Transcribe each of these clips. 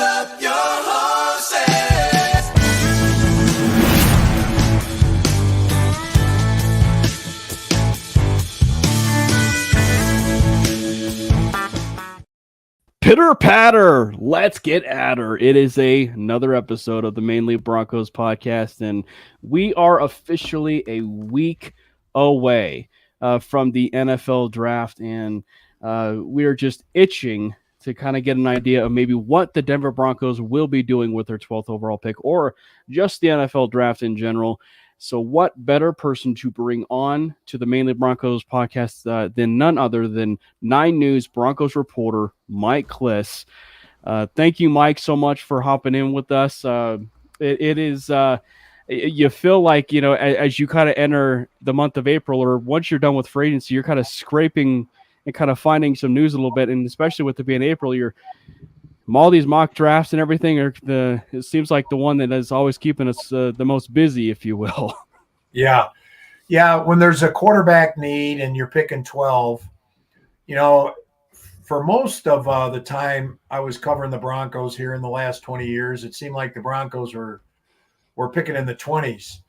up your horses. Pitter patter, let's get at her. It is another episode of the Manely Broncos Podcast, and we are officially a week away from the NFL draft, and we are just itching to kind of get an idea of maybe what the Denver Broncos will be doing with their 12th overall pick, or just the NFL draft in general. So what better person to bring on to the Manely Broncos podcast than none other than 9 News Broncos reporter Mike Klis. Thank you, Mike, so much for hopping in with us. It is you feel like, you know, as you kind of enter the month of April, or once you're done with free agency, you're kind of scraping and kind of finding some news a little bit, and especially with it being April, you're all these mock drafts and everything it seems like the one that is always keeping us the most busy, if you will. Yeah. When there's a quarterback need and you're picking 12, you know, for most of the time I was covering the Broncos here in the last 20 years, it seemed like the Broncos were picking in the 20s.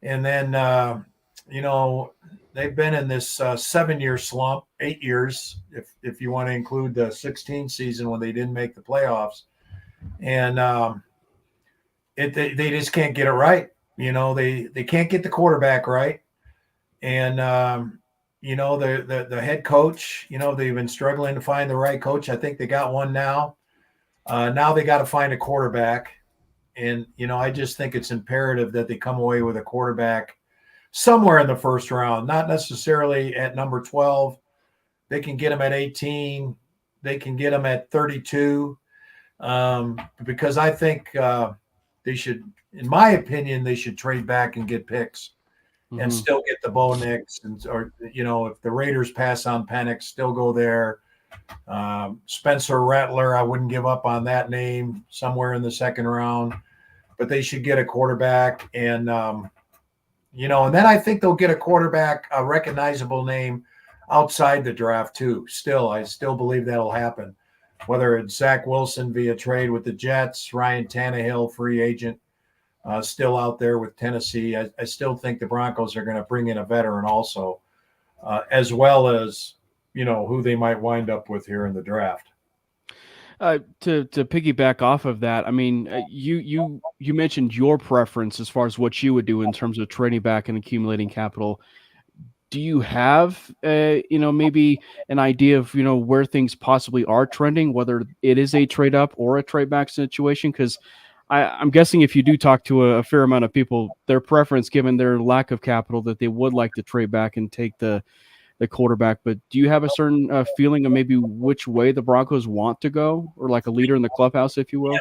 And then, you know, they've been in this 7-year slump, 8 years, if you want to include the 16 season when they didn't make the playoffs. And they just can't get it right. You know, they can't get the quarterback right. And, you know, the head coach, you know, they've been struggling to find the right coach. I think they got one now. Now they got to find a quarterback. And, you know, I just think it's imperative that they come away with a quarterback somewhere in the first round, not necessarily at number 12. They can get them at 18. They can get them at 32. Because I think they should, in my opinion, they should trade back and get picks and still get the Bo Nix. Or, you know, if the Raiders pass on Penix, still go there. Spencer Rattler, I wouldn't give up on that name, somewhere in the second round. But they should get a quarterback. And, you know, and then I think they'll get a quarterback, a recognizable name outside the draft too. I still believe that'll happen. Whether it's Zach Wilson via trade with the Jets, Ryan Tannehill, free agent, still out there with Tennessee. I still think the Broncos are going to bring in a veteran also, as well as, you know, who they might wind up with here in the draft. To piggyback off of that, I mean, you mentioned your preference as far as what you would do in terms of trading back and accumulating capital. Do you have, you know, maybe an idea of, you know, where things possibly are trending, whether it is a trade up or a trade back situation? Because I'm guessing if you do talk to a fair amount of people, their preference, given their lack of capital, that they would like to trade back and take the quarterback. But do you have a certain feeling of maybe which way the Broncos want to go, or like a leader in the clubhouse, if you will? Yeah.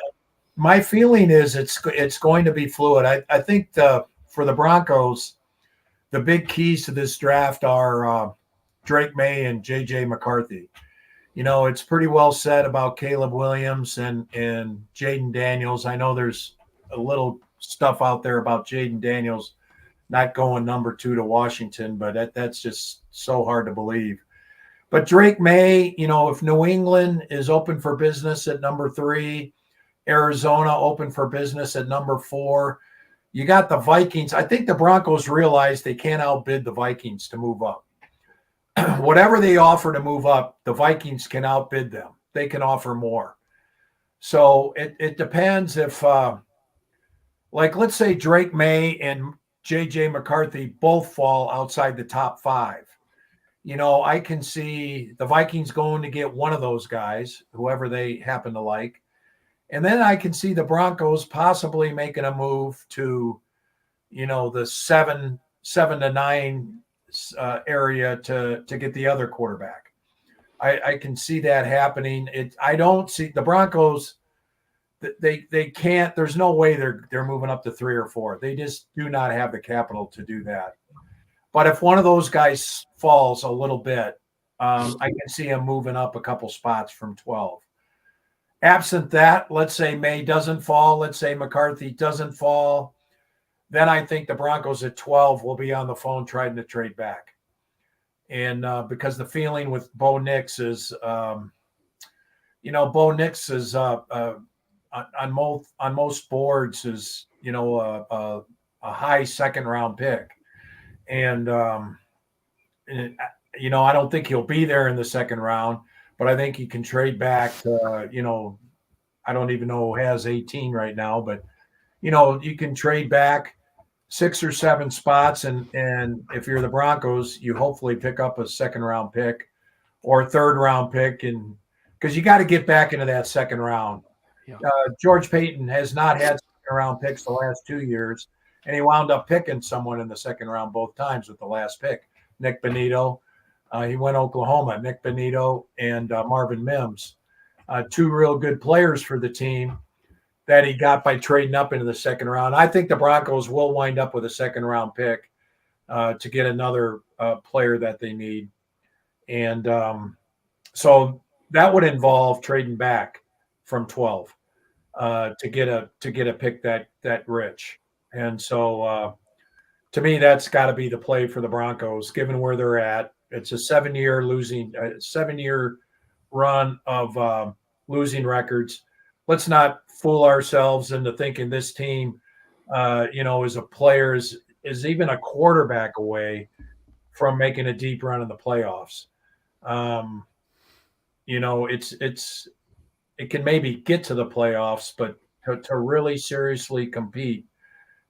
My feeling is it's going to be fluid. I think for the Broncos, the big keys to this draft are Drake May and J.J. McCarthy. You know, it's pretty well said about Caleb Williams and Jaden Daniels. I know there's a little stuff out there about Jaden Daniels not going number 2 to Washington, but that's just so hard to believe. But Drake May, you know, if New England is open for business at number 3, Arizona open for business at number 4, you got the Vikings. I think the Broncos realize they can't outbid the Vikings to move up. Whatever they offer to move up, the Vikings can outbid them. They can offer more. So it depends if, like, let's say Drake May and J.J. McCarthy both fall outside the top 5. You know, I can see the Vikings going to get one of those guys, whoever they happen to like. And then I can see the Broncos possibly making a move to, you know, the 7 to 9 area to get the other quarterback. I can see that happening. I don't see the Broncos. They can't. There's no way they're moving up to 3 or 4. They just do not have the capital to do that. But if one of those guys falls a little bit, I can see him moving up a couple spots from 12. Absent that, let's say May doesn't fall. Let's say McCarthy doesn't fall. Then I think the Broncos at 12 will be on the phone trying to trade back. And because the feeling with Bo Nix is, Bo Nix is on most boards is a high second round pick, and I don't think he'll be there in the second round, but I think he can trade back to I don't even know who has 18 right now, but you can trade back 6 or 7 spots, and if you're the Broncos, you hopefully pick up a second round pick or a third round pick, and because you got to get back into that second round. Yeah. George Payton has not had second round picks the last 2 years, and he wound up picking someone in the second round both times with the last pick. Nick Bonito, he went Oklahoma. Nick Bonito and Marvin Mims, 2 real good players for the team that he got by trading up into the second round. I think the Broncos will wind up with a second round pick to get another player that they need. And so that would involve trading back from 12 to get a pick that rich. And so to me, that's got to be the play for the Broncos, given where they're at. It's a 7-year run of losing records. Let's not fool ourselves into thinking this team, is a player is even a quarterback away from making a deep run in the playoffs. It can maybe get to the playoffs, but to really seriously compete,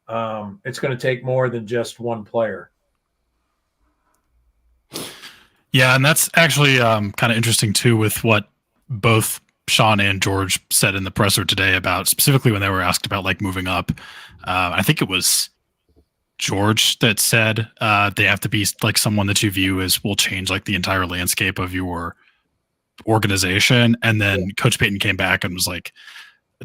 it's going to take more than just one player. Yeah, and that's actually kind of interesting too with what both Sean and George said in the presser today about specifically when they were asked about like moving up. I think it was George that said they have to be like someone that you view as will change like the entire landscape of your organization. And then Coach Payton came back and was like,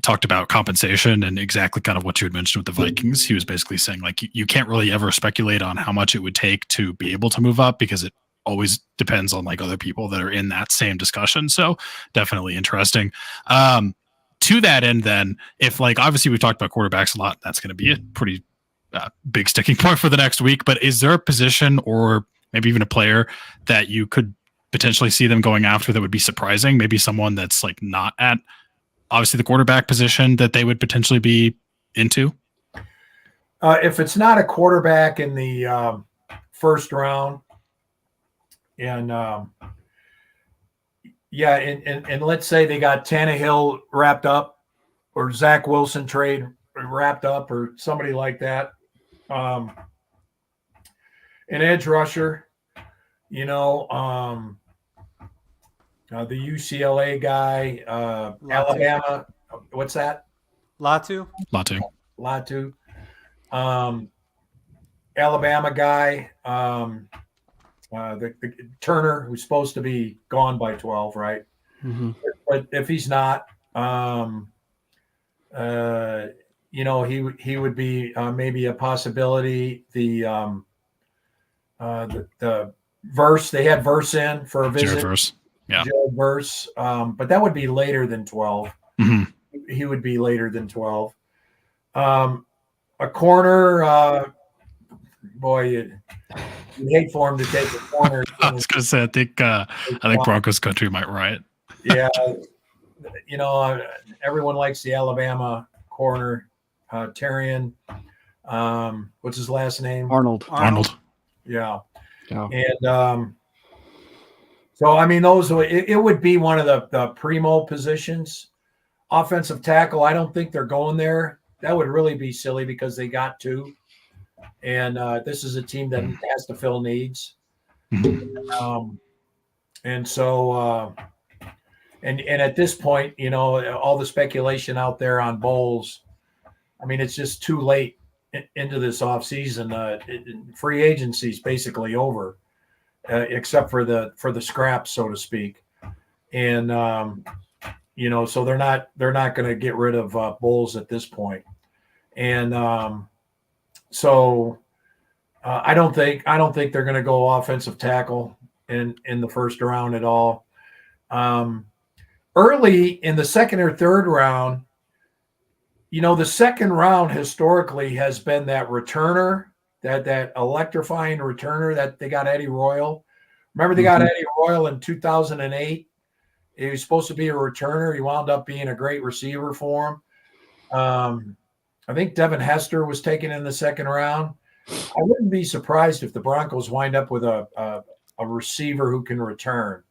talked about compensation and exactly kind of what you had mentioned with the Vikings. He was basically saying like, you can't really ever speculate on how much it would take to be able to move up because it always depends on like other people that are in that same discussion. So definitely interesting. To that end, then, if like obviously we've talked about quarterbacks a lot, that's going to be a pretty big sticking point for the next week. But is there a position or maybe even a player that you could potentially see them going after that would be surprising? Maybe someone that's like not at obviously the quarterback position that they would potentially be into? If it's not a quarterback in the first round, and let's say they got Tannehill wrapped up or Zach Wilson trade wrapped up or somebody like that. An edge rusher, the UCLA guy, Alabama. What's that? Latu. Alabama guy. The Turner, who's supposed to be gone by 12, right? Mm-hmm. But if he's not, he would be maybe a possibility. The Verse, they had Verse in for a visit. Joe Verse, but that would be later than 12. Mm-hmm. He would be later than 12. A corner, you'd hate for him to take a corner. I was going to say, I think Broncos country might riot. Yeah, everyone likes the Alabama corner, Terrian. What's his last name? Arnold. Yeah. Oh. And so I mean, it would be one of the primo positions. Offensive tackle, I don't think they're going there. That would really be silly because they got 2. And this is a team that has to fill needs. And so, and at this point, all the speculation out there on Bowles, I mean, it's just too late into this offseason. Free agency is basically over, except for the scraps, so to speak. And, so they're not going to get rid of Bowles at this point. And, so I don't think they're going to go offensive tackle in the first round at all. Early in the second or third round, the second round historically has been that returner, that electrifying returner that they got Eddie Royal. Remember they got Eddie Royal in 2008? He was supposed to be a returner. He wound up being a great receiver for him. I think Devin Hester was taken in the second round. I wouldn't be surprised if the Broncos wind up with a receiver who can return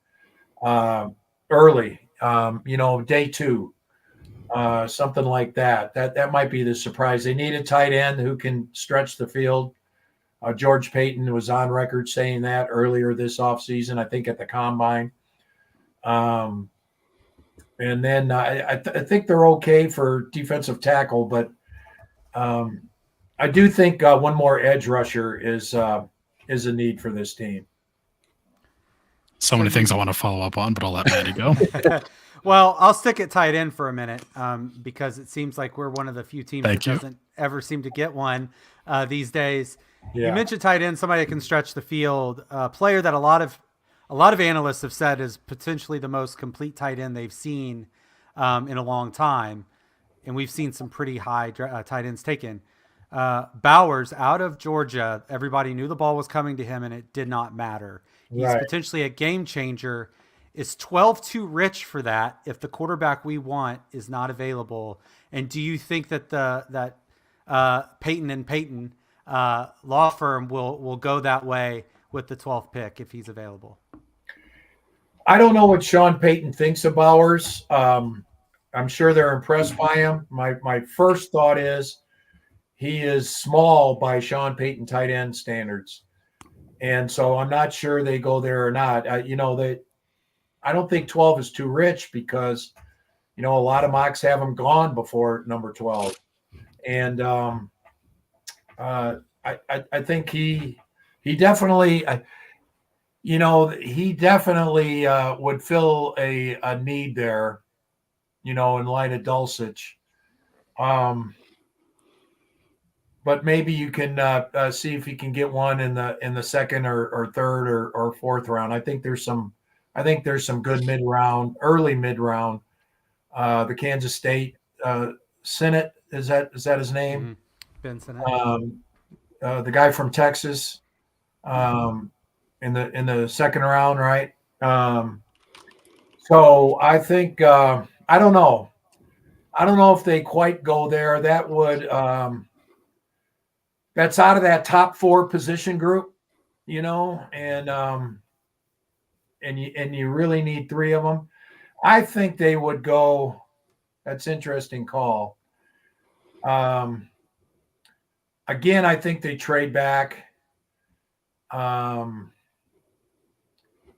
early, day 2, something like that. That might be the surprise. They need a tight end who can stretch the field. George Payton was on record saying that earlier this offseason, I think at the Combine. And then I think they're okay for defensive tackle, but I do think one more edge rusher is a need for this team. So many things I want to follow up on, but I'll let Matty go. Well, I'll stick at tight end for a minute because it seems like we're one of the few teams doesn't ever seem to get one these days. Yeah. You mentioned tight end, somebody that can stretch the field, a player that a lot of analysts have said is potentially the most complete tight end they've seen in a long time, and we've seen some pretty high tight ends taken. Bowers out of Georgia, everybody knew the ball was coming to him, and it did not matter. He's potentially a game changer. Is 12 too rich for that if the quarterback we want is not available? And do you think that that Payton and Payton law firm will go that way with the 12th pick if he's available? I don't know what Sean Payton thinks of Bowers. I'm sure they're impressed by him. My first thought is he is small by Sean Payton tight end standards. And so I'm not sure they go there or not. I don't think 12 is too rich because, a lot of mocks have him gone before number 12. And I think he definitely, would fill a need there, in light of Dulcich. But maybe you can see if you can get one in the second or third or fourth round. I think there's some good early mid round. The Kansas State Sinnott, is that his name? Mm-hmm. Ben Sinnott. The guy from Texas, in the second round, right? So I think I don't know if they quite go there. That would that's out of that top 4 position group, and you really need 3 of them. I think they would go. That's interesting call. Again, I think they trade back.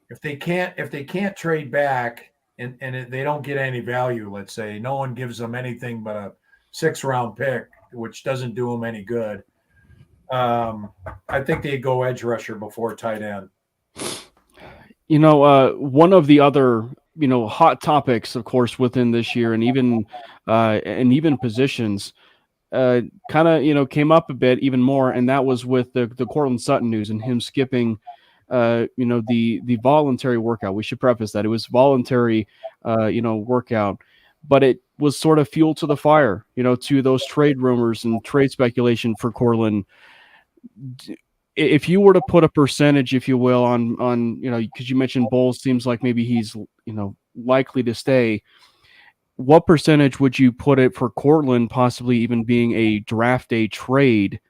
If they can't trade back and they don't get any value, let's say no one gives them anything but a 6th-round pick, which doesn't do them any good. I think they go edge rusher before tight end. One of the other, hot topics, of course, within this year and even positions kind of, came up a bit even more. And that was with the Cortland Sutton news and him skipping, the voluntary workout. We should preface that it was voluntary, workout, but it was sort of fuel to the fire, to those trade rumors and trade speculation for Cortland. If you were to put a percentage, if you will, on because you mentioned Bowles seems like maybe he's likely to stay. What percentage would you put it for Cortland possibly even being a draft day trade,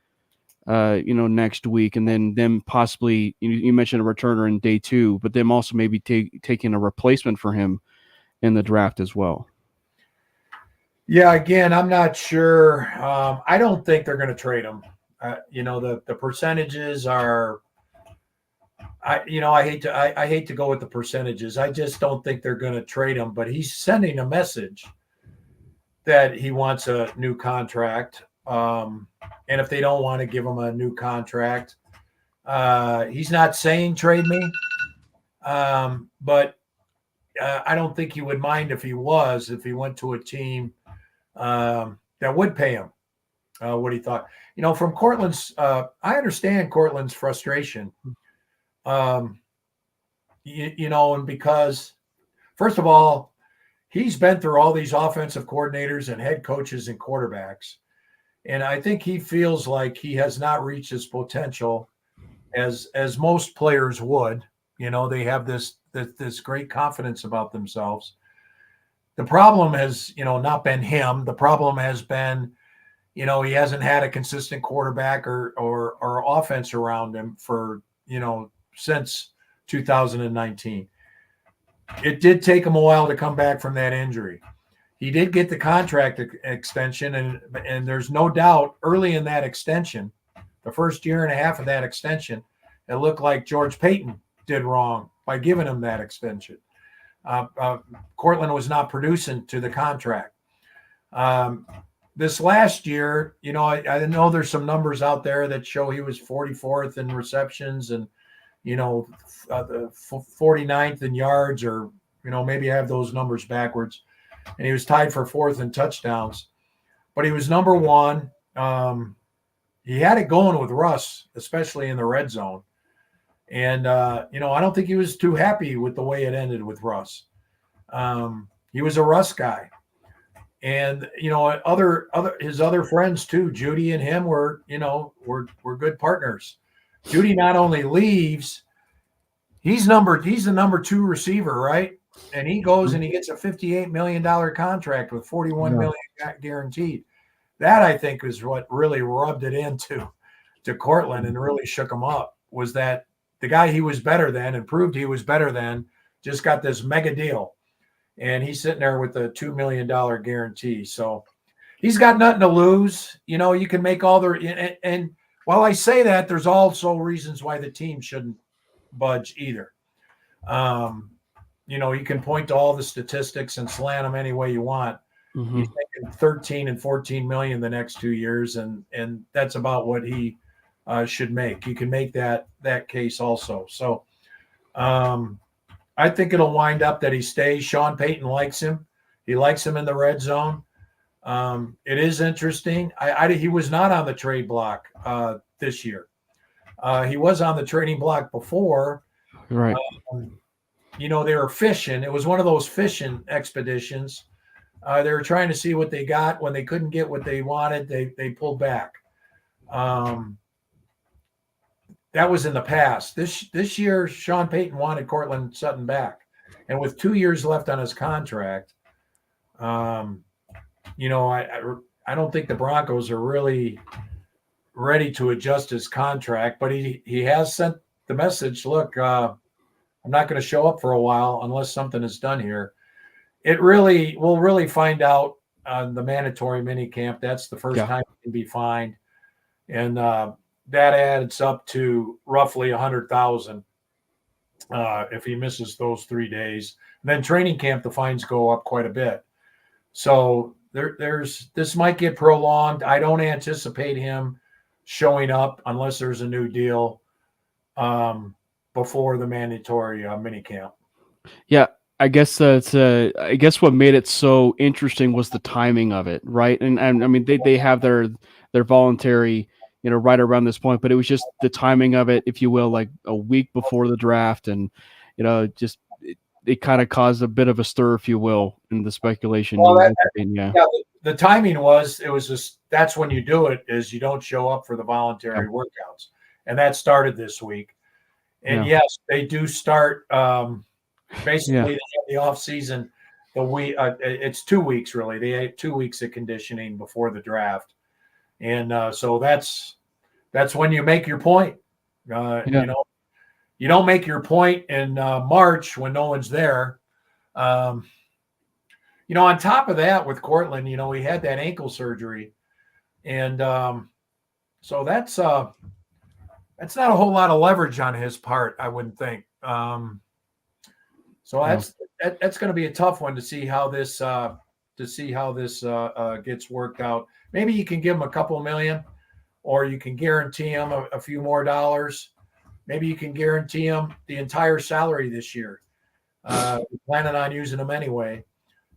next week, and then them possibly you mentioned a returner in day 2, but them also maybe taking a replacement for him in the draft as well? Yeah, again, I'm not sure. I don't think they're going to trade him. The percentages are. I hate to go with the percentages. I just don't think they're going to trade him. But he's sending a message that he wants a new contract. And if they don't want to give him a new contract, he's not saying trade me. But I don't think he would mind if he went to a team that would pay him what he thought. From Cortland's, I understand Cortland's frustration. And because, first of all, he's been through all these offensive coordinators and head coaches and quarterbacks. And I think he feels like he has not reached his potential as most players would. They have this great confidence about themselves the problem has, not been him. The problem has been, he hasn't had a consistent quarterback or offense around him for, since 2019. It did take him a while to come back from that injury. He did get the contract extension, and there's no doubt early in that extension, the first year and a half of that extension, it looked like George Payton did wrong by giving him that extension. Cortland was not producing to the contract. This last year, I know there's some numbers out there that show he was 44th in receptions and, the 49th in yards, or, maybe I have those numbers backwards. And he was tied for 4th in touchdowns. But he was number 1. He had it going with Russ, especially in the red zone. And, I don't think he was too happy with the way it ended with Russ. He was a Russ guy. And, his other friends too, Judy and him were good partners. Judy not only leaves, he's the number 2 receiver, right? And he goes and he gets a $58 million contract with $41 million guaranteed. That, I think, is what really rubbed it into Cortland and really shook him up, was that the guy he was better than and proved he was better than just got this mega deal. And he's sitting there with a $2 million guarantee. So he's got nothing to lose. You can make all the – and while I say that, there's also reasons why the team shouldn't budge either. You can point to all the statistics and slant them any way you want. Mm-hmm. He's making 13 and 14 million the next 2 years, and that's about what he should make. You can make that case also. So I think it'll wind up that he stays. Sean Payton likes him. He likes him in the red zone. It is interesting. He was not on the trade block this year. He was on the trading block before. Right. They were fishing. It was one of those fishing expeditions. They were trying to see what they got. When they couldn't get what they wanted, they pulled back. That was in the past. This year, Sean Payton wanted Cortland Sutton back. And with 2 years left on his contract, I don't think the Broncos are really ready to adjust his contract, but he has sent the message, look, I'm not going to show up for a while unless something is done here. We'll really find out on the mandatory mini camp. That's the first time he can be fined. And that adds up to roughly 100,000 if he misses those 3 days. And then training camp, the fines go up quite a bit. So this might get prolonged. I don't anticipate him showing up unless there's a new deal before the mandatory minicamp. Yeah, I guess I guess what made it so interesting was the timing of it, right? And I mean they have their voluntary, right around this point, but it was just the timing of it, if you will, like a week before the draft, and just it kind of caused a bit of a stir, if you will, in the speculation. Well, the timing was just that's when you do it, is you don't show up for the voluntary workouts, and that started this week. And yes, they do start basically the off season. It's 2 weeks really. They had 2 weeks of conditioning before the draft, and so that's when you make your point. You don't make your point in March when no one's there. On top of that, with Cortland, he had that ankle surgery, and so that's not a whole lot of leverage on his part, I wouldn't think. So that's going to be a tough one to see how this gets worked out. Maybe you can give him a couple million, or you can guarantee him a few more dollars. Maybe you can guarantee him the entire salary this year. We're planning on using him anyway,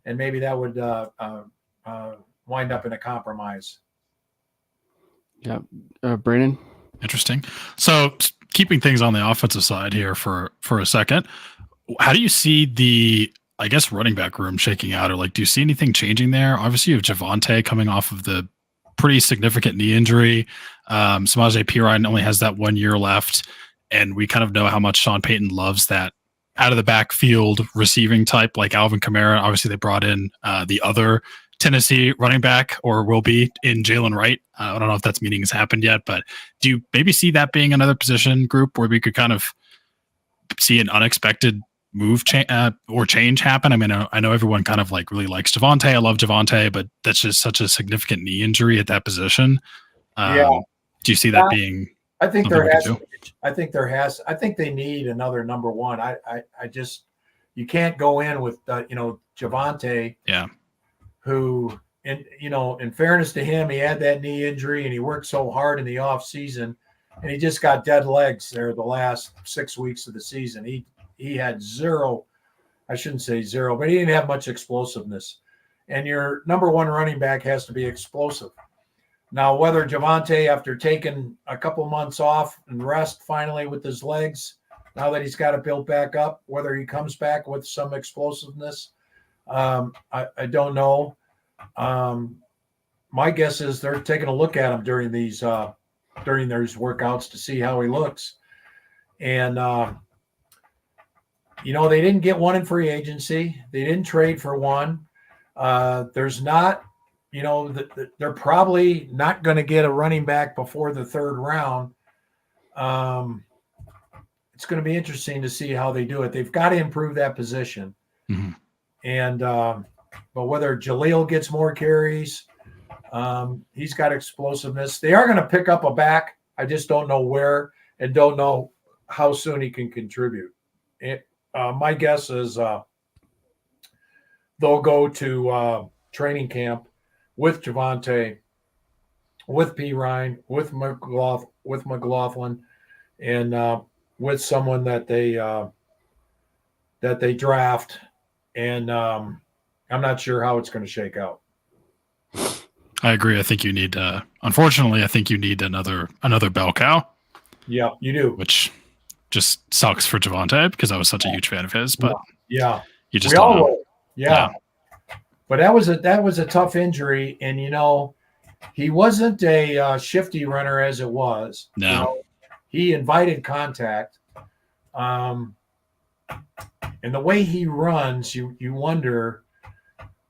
and maybe that would wind up in a compromise. Yeah, Brandon. Interesting. So, keeping things on the offensive side here for a second, how do you see the, I guess, running back room shaking out, or do you see anything changing there? Obviously, you have Javonte coming off of the pretty significant knee injury. Samaje Perine only has that 1 year left. And we kind of know how much Sean Payton loves that out of the backfield receiving type like Alvin Kamara. Obviously, they brought in the other Tennessee running back, or will be, in Jalen Wright. I don't know if that's meeting has happened yet, but do you maybe see that being another position group where we could kind of see an unexpected move or change happen? I mean, I know everyone kind of like really likes Javonte. I love Javonte, but that's just such a significant knee injury at that position. Do you see that being? I think I think they need another number one. I just, you can't go in with Javonte. Yeah. Who, in fairness to him, he had that knee injury and he worked so hard in the off season, and he just got dead legs there the last 6 weeks of the season. He had zero, I shouldn't say zero, but he didn't have much explosiveness. And your number one running back has to be explosive. Now, whether Javonte, after taking a couple months off and rest finally with his legs, now that he's got it built back up, whether he comes back with some explosiveness, I don't know. My guess is they're taking a look at him during these workouts to see how he looks. And, they didn't get one in free agency. They didn't trade for one. There's not, they're probably not going to get a running back before the third round. It's going to be interesting to see how they do it. They've got to improve that position. Mm-hmm. And, but whether Jaleel gets more carries, he's got explosiveness. They are going to pick up a back. I just don't know where and don't know how soon he can contribute. My guess is they'll go to training camp with Javonte, with P. Ryan, with McLaughlin, and with someone that they draft. And I'm not sure how it's going to shake out. I agree. I think you need, unfortunately, another bell cow. Yeah, you do. Which just sucks for Javonte because I was such a huge fan of his. But yeah, you just don't know. Yeah. But that was a tough injury, and he wasn't a shifty runner as it was. No, he invited contact. And the way he runs, you wonder,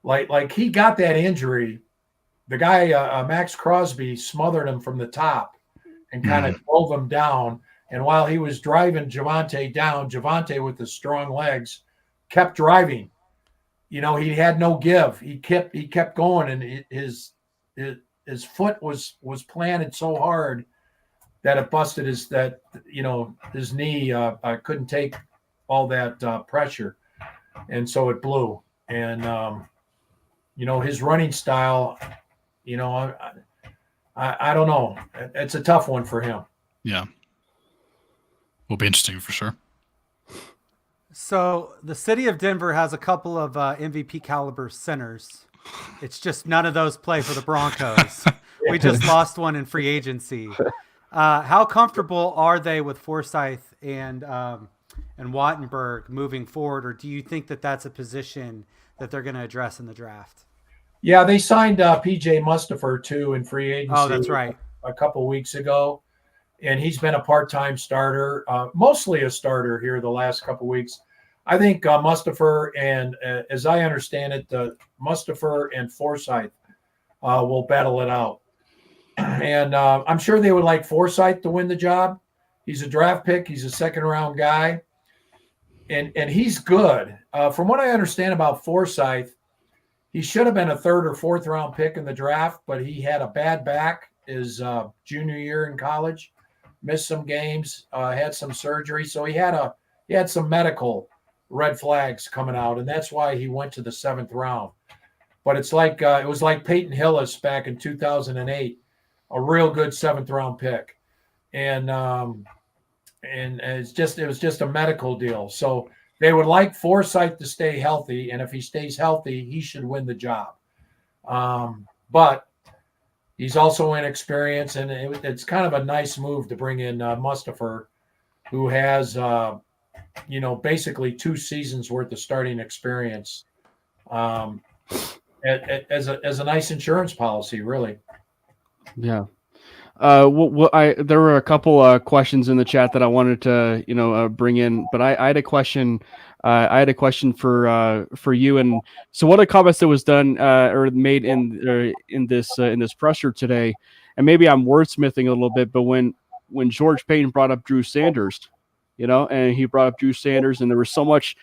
like he got that injury. The guy, Max Crosby, smothered him from the top and kind of drove him down. And while he was driving Javonte down, Javonte with the strong legs kept driving. He had no give. He kept going, and his foot was planted so hard that it busted his knee. Couldn't take all that pressure, and so it blew. And his running style, I don't know. It's a tough one for him. Yeah, will be interesting for sure. So the city of Denver has a couple of MVP caliber centers. It's just none of those play for the Broncos. We just lost one in free agency. How comfortable are they with Forsyth and Wattenberg moving forward, or do you think that that's a position that they're going to address in the draft? Yeah, they signed PJ Mustipher too in free agency. Oh, that's right. A couple weeks ago, and he's been a part-time starter, mostly a starter here the last couple weeks. I think Mustipher and, as I understand it, Mustipher and Forsyth will battle it out. And I'm sure they would like Forsyth to win the job. He's a draft pick. He's a second-round guy. And he's good. From what I understand about Forsyth, he should have been a third or fourth round pick in the draft, but he had a bad back his junior year in college, missed some games, had some surgery. So he had some medical red flags coming out, and that's why he went to the seventh round. But it's like it was like Peyton Hillis back in 2008, a real good seventh round pick. And it was just a medical deal. So they would like Forsyth to stay healthy, and if he stays healthy, he should win the job. But he's also inexperienced, and it's kind of a nice move to bring in Mustipher, who has basically 2 seasons worth of starting experience, as a nice insurance policy, really. Yeah. There were a couple questions in the chat that I wanted to bring in, but I had a question. I had a question for you. And so, one of the comments that was done or made in this presser today, and maybe I'm wordsmithing a little bit, but when George Payton brought up Drew Sanders, and he brought up Drew Sanders, and there was so much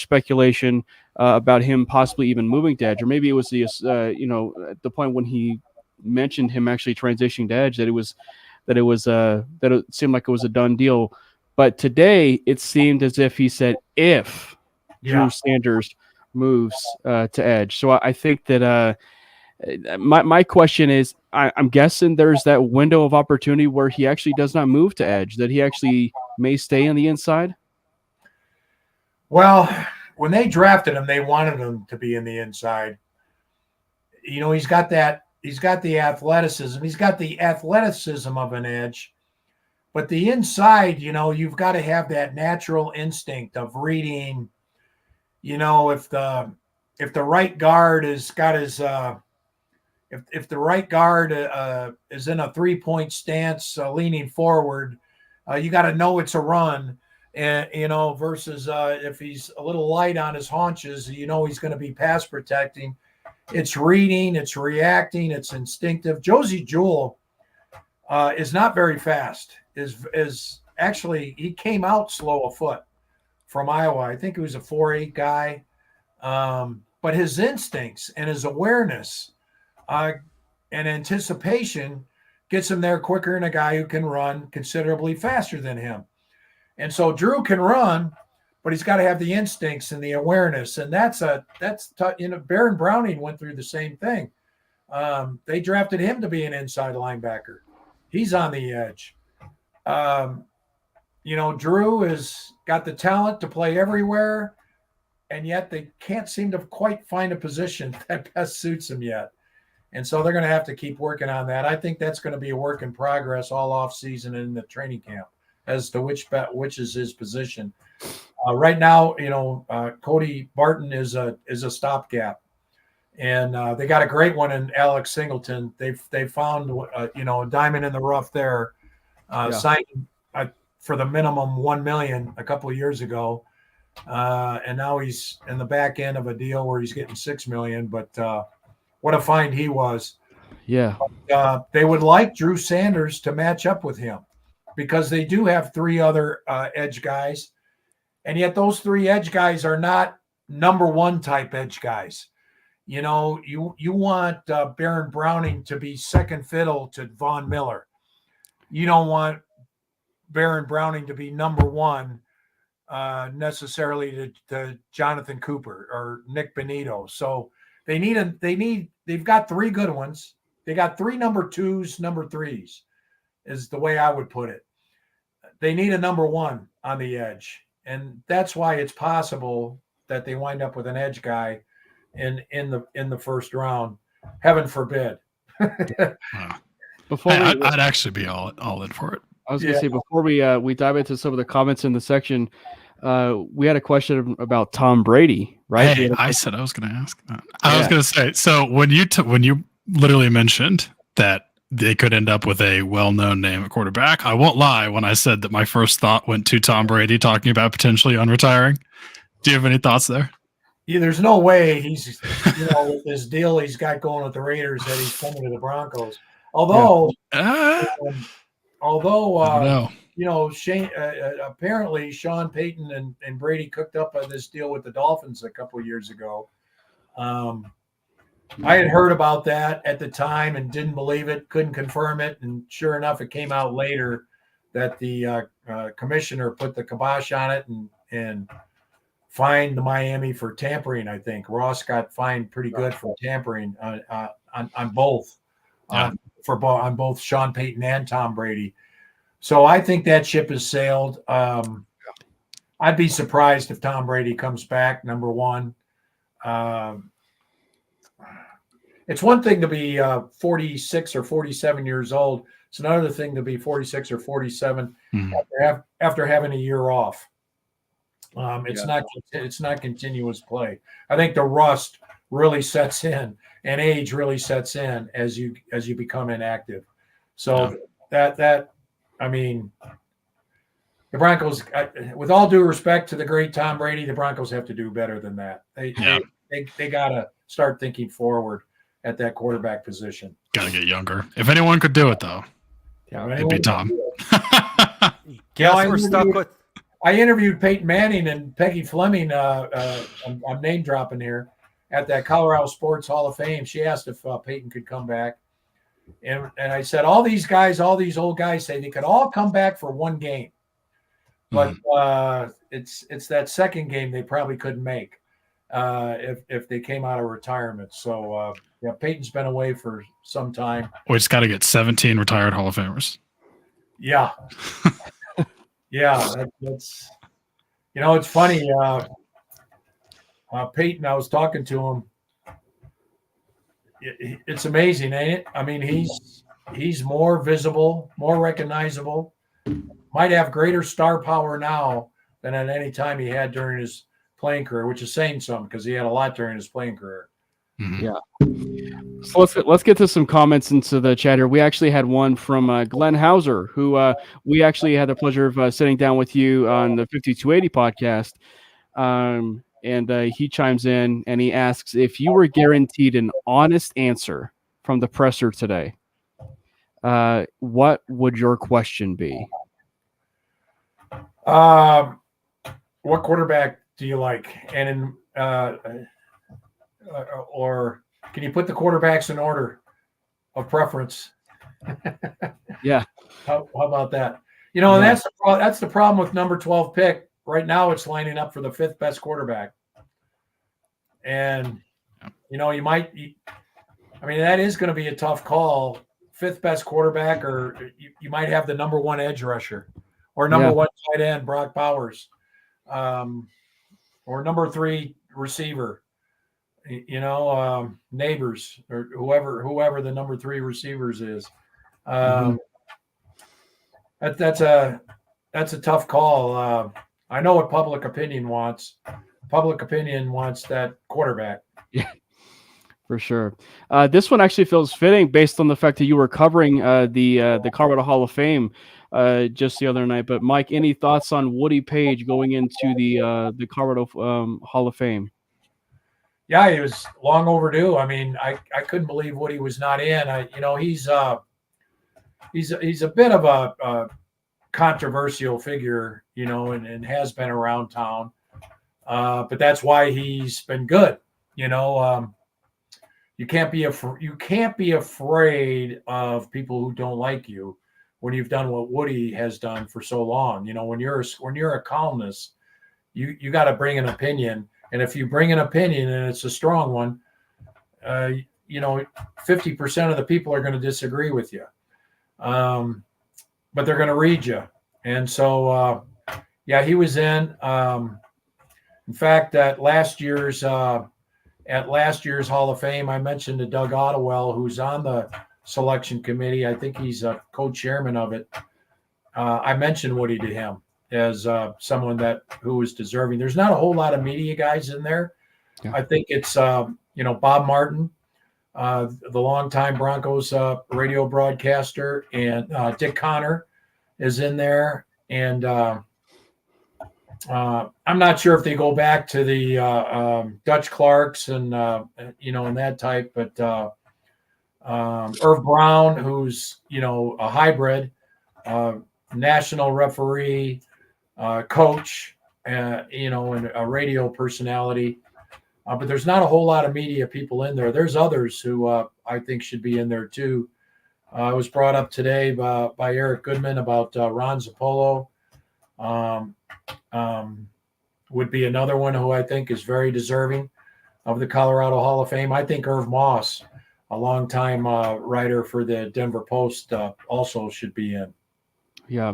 speculation about him possibly even moving to edge, or maybe it was the at the point when he mentioned him actually transitioning to edge, that it seemed like it was a done deal. But today it seemed as if he said if Drew Sanders moves to edge. So I think that my question is, I'm guessing there's that window of opportunity where he actually does not move to edge, that he actually may stay on the inside. Well, when they drafted him, they wanted him to be in the inside. He's got the athleticism. He's got the athleticism of an edge. But the inside, you've got to have that natural instinct of reading, if the right guard is got his if the right guard is in a 3-point stance leaning forward, you got to know it's a run. And, versus if he's a little light on his haunches, he's going to be pass protecting. It's reading, it's reacting, it's instinctive. Josie Jewell is not very fast. Is actually, he came out slow of foot from Iowa. I think he was a 4.8 guy. But his instincts and his awareness and anticipation gets him there quicker than a guy who can run considerably faster than him. And so Drew can run, but he's got to have the instincts and the awareness. And that's Baron Browning went through the same thing. They drafted him to be an inside linebacker. He's on the edge. Drew has got the talent to play everywhere, and yet they can't seem to quite find a position that best suits him yet. And so they're going to have to keep working on that. I think that's going to be a work in progress all off season in the training camp as to which is his position. Right now, Cody Barton is a stopgap, and they got a great one in Alex Singleton. They found a diamond in the rough there, signed for the minimum $1 million a couple of years ago, and now he's in the back end of a deal where he's getting $6 million. But what a find he was! Yeah, they would like Drew Sanders to match up with him because they do have 3 other edge guys. And yet those 3 edge guys are not number 1 type edge guys. You want Baron Browning to be second fiddle to Von Miller. You don't want Baron Browning to be number 1 necessarily to Jonathan Cooper or Nick Benito. So they've got 3 good ones. They got 3 number 2s, number 3s is the way I would put it. They need a number 1 on the edge. And that's why it's possible that they wind up with an edge guy in the first round. Heaven forbid. I'd actually be all in for it. I was going to say, before we dive into some of the comments in the section, we had a question about Tom Brady, right? Hey, I said I was going to ask that. I was going to say, so when you literally mentioned that they could end up with a well-known name at quarterback, I won't lie when I said that my first thought went to Tom Brady talking about potentially unretiring. Do you have any thoughts there? Yeah, there's no way he's, with this deal he's got going with the Raiders that he's coming to the Broncos. Although, Shane, apparently Sean Payton and Brady cooked up on this deal with the Dolphins a couple of years ago. I had heard about that at the time and didn't believe it, couldn't confirm it. And sure enough, it came out later that the commissioner put the kibosh on it and fined the Miami for tampering. I think Ross got fined pretty good for tampering on both, on both Sean Payton and Tom Brady. So I think that ship has sailed. I'd be surprised if Tom Brady comes back, number 1. It's one thing to be 46 or 47 years old. It's another thing to be 46 or 47 after having a year off. It's not continuous play. I think the rust really sets in and age really sets in as you become inactive. So the Broncos, with all due respect to the great Tom Brady, the Broncos have to do better than that. They got to start thinking forward at that quarterback position. Got to get younger. If anyone could do it, though, it'd be Tom. Guess we're stuck with. I interviewed Peyton Manning and Peggy Fleming. I'm name dropping here at that Colorado Sports Hall of Fame. She asked if Peyton could come back, and I said all these old guys say they could all come back for one game, but it's that second game they probably couldn't make if they came out of retirement. So Peyton's been away for some time. We just got to get 17 retired Hall of Famers. Yeah. Yeah, that's it's funny. Peyton, I was talking to him. It's amazing, ain't it? I mean, he's more visible, more recognizable, might have greater star power now than at any time he had during his playing career, which is saying something because he had a lot during his playing career. Mm-hmm. Yeah. So let's get to some comments into the chat here. We actually had one from Glenn Hauser, who we actually had the pleasure of sitting down with you on the 5280 podcast. And he chimes in and he asks, if you were guaranteed an honest answer from the presser today, what would your question be? What quarterback do you like? And or can you put the quarterbacks in order of preference? Yeah. How about that? And that's the problem with number 12 pick. Right now it's lining up for the 5th best quarterback. And, that is going to be a tough call. 5th best quarterback, or you might have the number 1 edge rusher or number 1 tight end, Brock Bowers, or number 3 receiver. Neighbors or whoever the number 3 receivers is. That's a tough call. I know what public opinion wants. Public opinion wants that quarterback. Yeah, for sure. This one actually feels fitting based on the fact that you were covering the Colorado Hall of Fame just the other night. But Mike, any thoughts on Woody Page going into the Colorado Hall of Fame? Yeah, he was long overdue. I mean, I couldn't believe Woody was not in. He's a bit of a controversial figure, and has been around town. But that's why he's been good. You can't be afraid of people who don't like you when you've done what Woody has done for so long. When you're a columnist, you got to bring an opinion. And if you bring an opinion and it's a strong one, 50% of the people are going to disagree with you. But they're going to read you. And so, he was in. In fact, at last year's Hall of Fame, I mentioned to Doug Ottewell, who's on the selection committee. I think he's a co-chairman of it. I mentioned Woody to him as someone who was deserving. There's not a whole lot of media guys in there. Yeah. I think it's Bob Martin, the longtime Broncos radio broadcaster, and Dick Connor is in there. And I'm not sure if they go back to the Dutch Clarks and and that type, but Irv Brown, who's a hybrid, national referee, coach, and a radio personality. But there's not a whole lot of media people in there. There's others who I think should be in there too. I was brought up today by Eric Goodman about Ron Zappolo. Would be another one who I think is very deserving of the Colorado Hall of Fame. I think Irv Moss, a longtime writer for the Denver Post, also should be in. Yeah.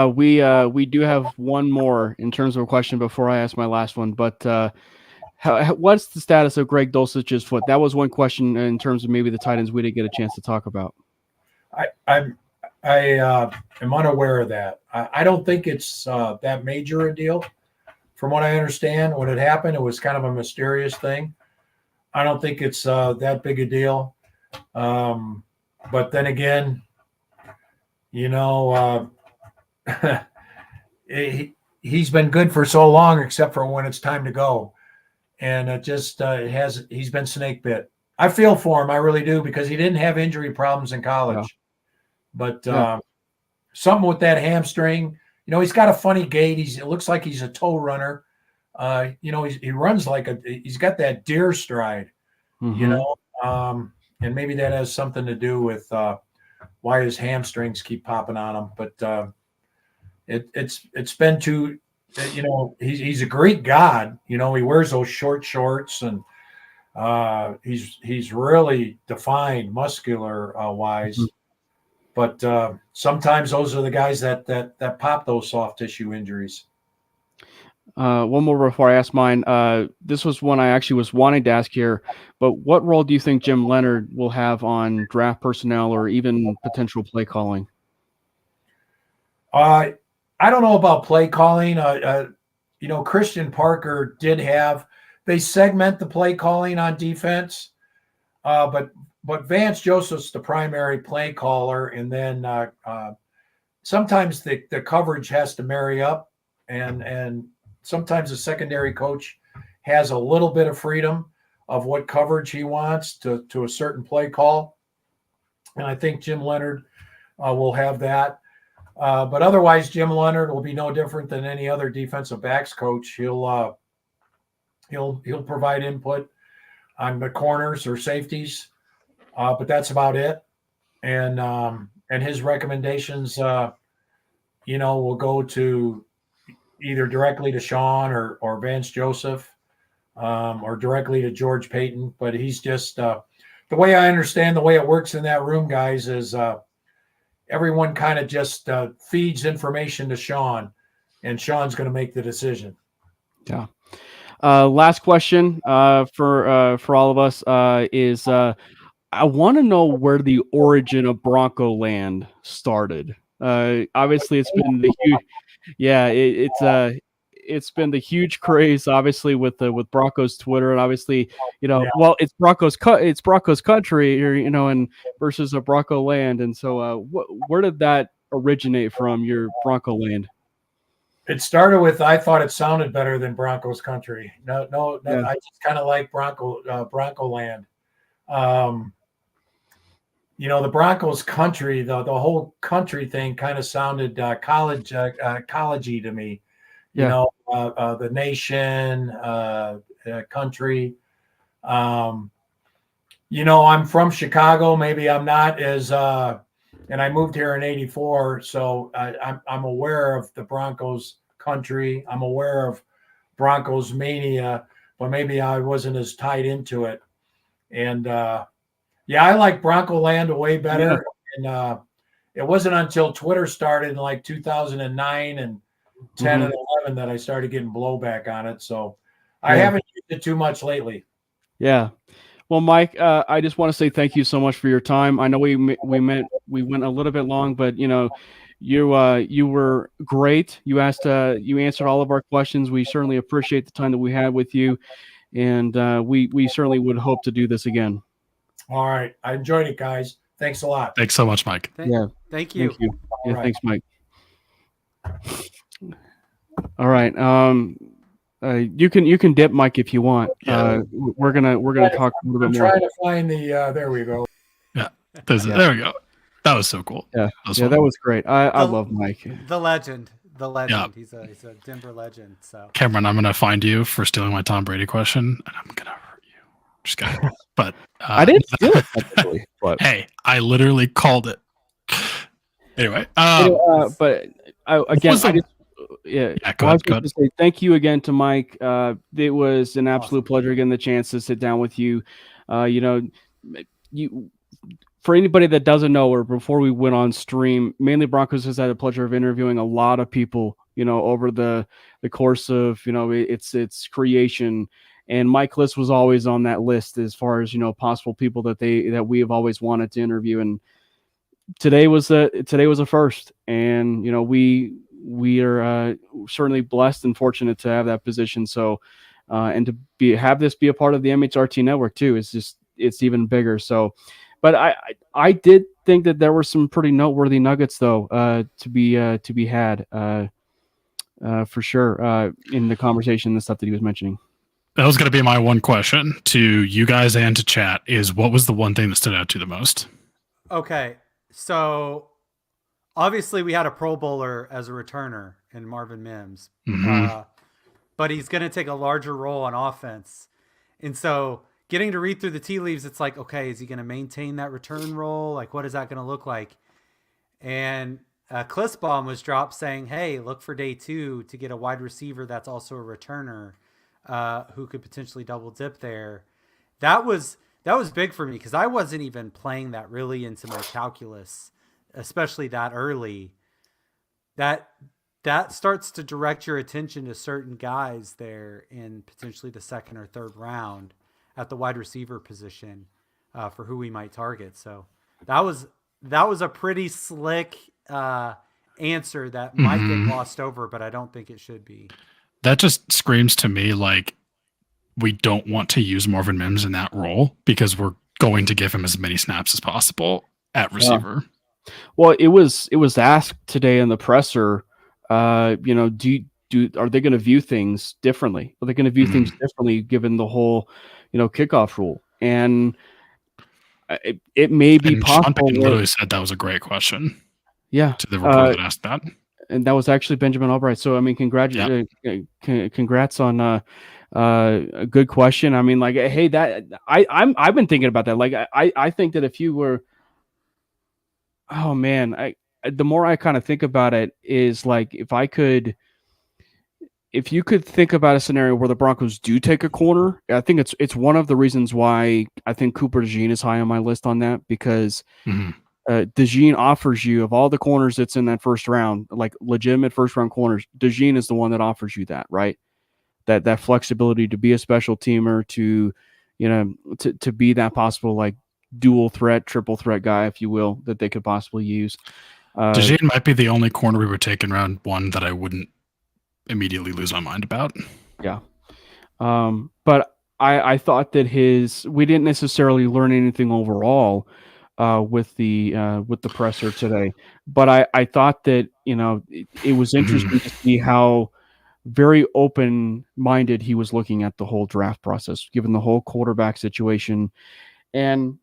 We do have one more in terms of a question before I ask my last one, but what's the status of Greg Dulcich's foot? That was one question in terms of maybe the tight ends we didn't get a chance to talk about. I am unaware of that. I don't think it's that major a deal. From what I understand, when it happened, it was kind of a mysterious thing. I don't think it's that big a deal. But then again, you know, he's been good for so long, except for when it's time to go. And it just he's been snake bit. I feel for him. I really do, because he didn't have injury problems in college. Yeah. But something with that hamstring, he's got a funny gait. It looks like he's a toe runner. He runs like he's got that deer stride, and maybe that has something to do with why his hamstrings keep popping on him. But it's been too, he's a Greek god. He wears those short shorts, and he's really defined muscular wise. But sometimes those are the guys that pop those soft tissue injuries. One more before I ask mine. This was one I actually was wanting to ask here, but what role do you think Jim Leonhard will have on draft personnel or even potential play calling? I don't know about play calling. Christian Parker they segment the play calling on defense, but Vance Joseph's the primary play caller, and then sometimes the coverage has to marry up, and sometimes the secondary coach has a little bit of freedom of what coverage he wants to a certain play call. And I think Jim Leonhard will have that. But otherwise, Jim Leonhard will be no different than any other defensive backs coach. He'll provide input on the corners or safeties, but that's about it. And his recommendations, will go to either directly to Sean or Vance Joseph, or directly to George Payton. But he's just the way I understand the way it works in that room, guys, is everyone kind of just feeds information to Sean, and Sean's going to make the decision. Yeah. Last question for all of us is I want to know where the origin of Bronco Land started. Obviously, it's been the huge. Yeah, it's been the huge craze, obviously, with Broncos Twitter, and obviously, well, it's Broncos country, and versus a Bronco Land, and so where did that originate from? Your Bronco Land? It started with, I thought it sounded better than Broncos country. No, yeah. I just kind of like Bronco Land. The Broncos country, the whole country thing kind of sounded collegey to me. Yeah. The nation, country. I'm from Chicago. Maybe I'm not as, and I moved here in '84, so I'm aware of the Broncos country. I'm aware of Broncos mania, but maybe I wasn't as tied into it. And I like Bronco Land way better. Yeah. And it wasn't until Twitter started in like 2009 and 10 and 11 that I started getting blowback on it. So I haven't used it too much lately. Yeah. Well, Mike, I just want to say thank you so much for your time. I know we went a little bit long, but you were great. You answered all of our questions. We certainly appreciate the time that we had with you, and we certainly would hope to do this again. All right, I enjoyed it, guys. Thanks a lot. Thanks so much, Mike. Thank you. Thank you. Yeah, right. Thanks, Mike. All right. You can dip, Mike, if you want. Yeah. We're gonna talk a little bit more. I'm trying to find the. There we go. Yeah. There we go. That was so cool. Yeah. That was great. I love Mike. The legend. Yeah. He's a Denver legend. So Cameron, I'm gonna find you for stealing my Tom Brady question, and I'm gonna hurt you. Just kidding. But I didn't steal it technically. But hey, I literally called it. Anyway, but again, go ahead. Say thank you again to Mike. It was an absolute pleasure getting the chance to sit down with you. For anybody that doesn't know, or before we went on stream, Manely Broncos has had the pleasure of interviewing a lot of people, over the course of, its creation. And Mike Klis was always on that list as far as, possible people that we have always wanted to interview. And today was a first. And, we are certainly blessed and fortunate to have that position. So, and to have this be a part of the MHRT network too, it's even bigger. So, but I did think that there were some pretty noteworthy nuggets though to be had for sure in the conversation, the stuff that he was mentioning. That was going to be my one question to you guys and to chat is what was the one thing that stood out to you the most? Okay. So obviously we had a Pro Bowler as a returner in Marvin Mims, but he's going to take a larger role on offense. And so getting to read through the tea leaves, it's like, okay, is he going to maintain that return role? Like, what is that going to look like? And Klis bomb was dropped saying, hey, look for day 2 to get a wide receiver that's also a returner who could potentially double dip there. That was big for me because I wasn't even playing that really into my calculus, especially that early. That starts to direct your attention to certain guys there in potentially the second or third round at the wide receiver position for who we might target. So that was a pretty slick answer that might get glossed over, but I don't think it should be. That just screams to me like we don't want to use Marvin Mims in that role because we're going to give him as many snaps as possible at receiver. Yeah. Well, it was asked today in the presser, are they going to view things differently? Are they going to view things differently given the whole, kickoff rule? And it may be possible. Sean Payton literally said that was a great question. Yeah. To the reporter that asked that. And that was actually Benjamin Albright. So, I mean, congrats on a good question. I mean, like, hey, I've been thinking about that. Like, I think that if you were, oh man, the more I kind of think about it is like, if you could think about a scenario where the Broncos do take a corner, I think it's one of the reasons why I think Cooper DeJean is high on my list on that because DeJean offers you, of all the corners that's in that first round, like legitimate first round corners, DeJean is the one that offers you that, right? That flexibility to be a special teamer, to be that possible like dual threat, triple threat guy, if you will, that they could possibly use. DeJean might be the only corner we would take in round 1 that I wouldn't immediately lose my mind about. Yeah. But I thought that we didn't necessarily learn anything overall with the presser today, but I thought that it was interesting to see how very open-minded he was looking at the whole draft process, given the whole quarterback situation. And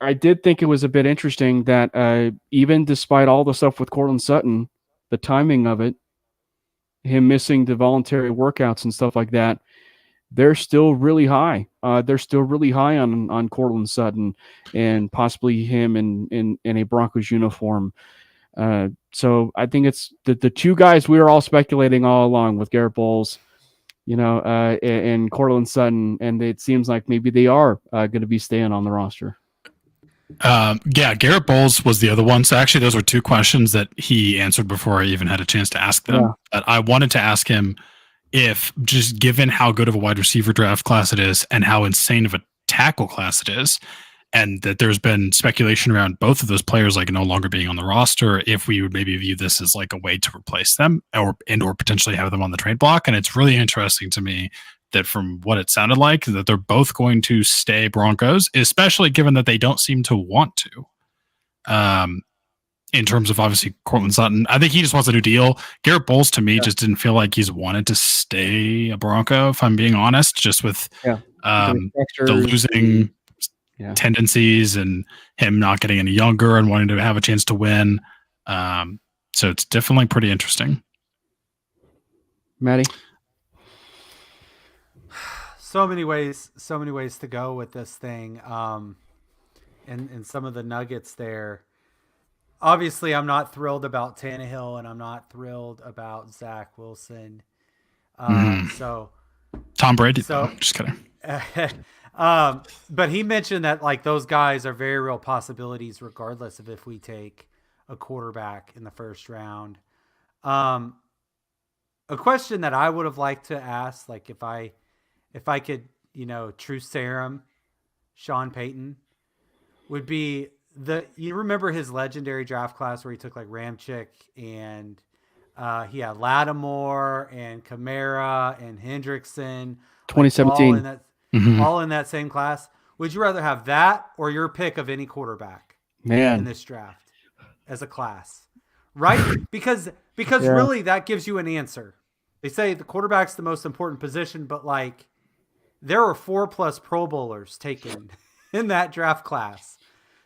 I did think it was a bit interesting that even despite all the stuff with Courtland Sutton, the timing of it, him missing the voluntary workouts and stuff like that, they're still really high. They're still really high on Courtland Sutton and possibly him in a Broncos uniform. So I think it's the two guys we were all speculating all along with Garrett Bowles, and Courtland Sutton, and it seems like maybe they are going to be staying on the roster. Garrett Bowles was the other one. So actually those were two questions that he answered before I even had a chance to ask them. Yeah. But I wanted to ask him if, just given how good of a wide receiver draft class it is and how insane of a tackle class it is, and that there's been speculation around both of those players like no longer being on the roster, if we would maybe view this as like a way to replace them or potentially have them on the trade block. And it's really interesting to me that from what it sounded like, that they're both going to stay Broncos, especially given that they don't seem to want to. In terms of obviously Courtland Sutton, I think he just wants a new deal. Garrett Bowles to me just didn't feel like he's wanted to stay a Bronco, if I'm being honest, just with the losing tendencies and him not getting any younger and wanting to have a chance to win. So it's definitely pretty interesting. Matty? So many ways to go with this thing. And some of the nuggets there. Obviously, I'm not thrilled about Tannehill, and I'm not thrilled about Zach Wilson. So Tom Brady. So just kidding. But he mentioned that like those guys are very real possibilities, regardless of if we take a quarterback in the first round. A question that I would have liked to ask, like if I could, true serum Sean Payton, would be you remember his legendary draft class where he took like Ramchick and he had Lattimore and Kamara and Hendrickson, 2017, all in that same class. Would you rather have that or your pick of any quarterback? in this draft as a class, right? Because really that gives you an answer. They say the quarterback's the most important position, but like there are 4+ Pro Bowlers taken in that draft class.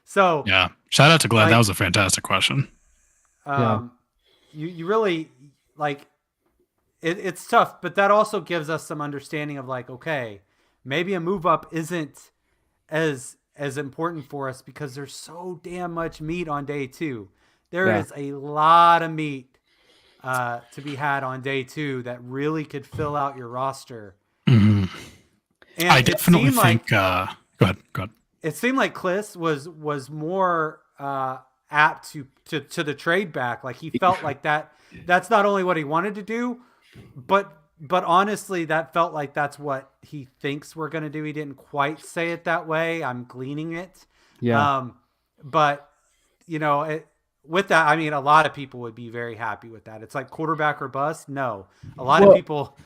So yeah, shout out to Glenn. Like, that was a fantastic question. You really like it's tough, but that also gives us some understanding of like, okay, maybe a move up isn't as important for us because there's so damn much meat on day 2. There is a lot of meat to be had on day 2 that really could fill out your roster. Mm-hmm. And I definitely think. Go ahead. It seemed like Klis was more apt to the trade back. Like he felt like that's not only what he wanted to do, but honestly, that felt like that's what he thinks we're going to do. He didn't quite say it that way. I'm gleaning it. Yeah. But with that, I mean, a lot of people would be very happy with that. It's like quarterback or bust. No, a lot of people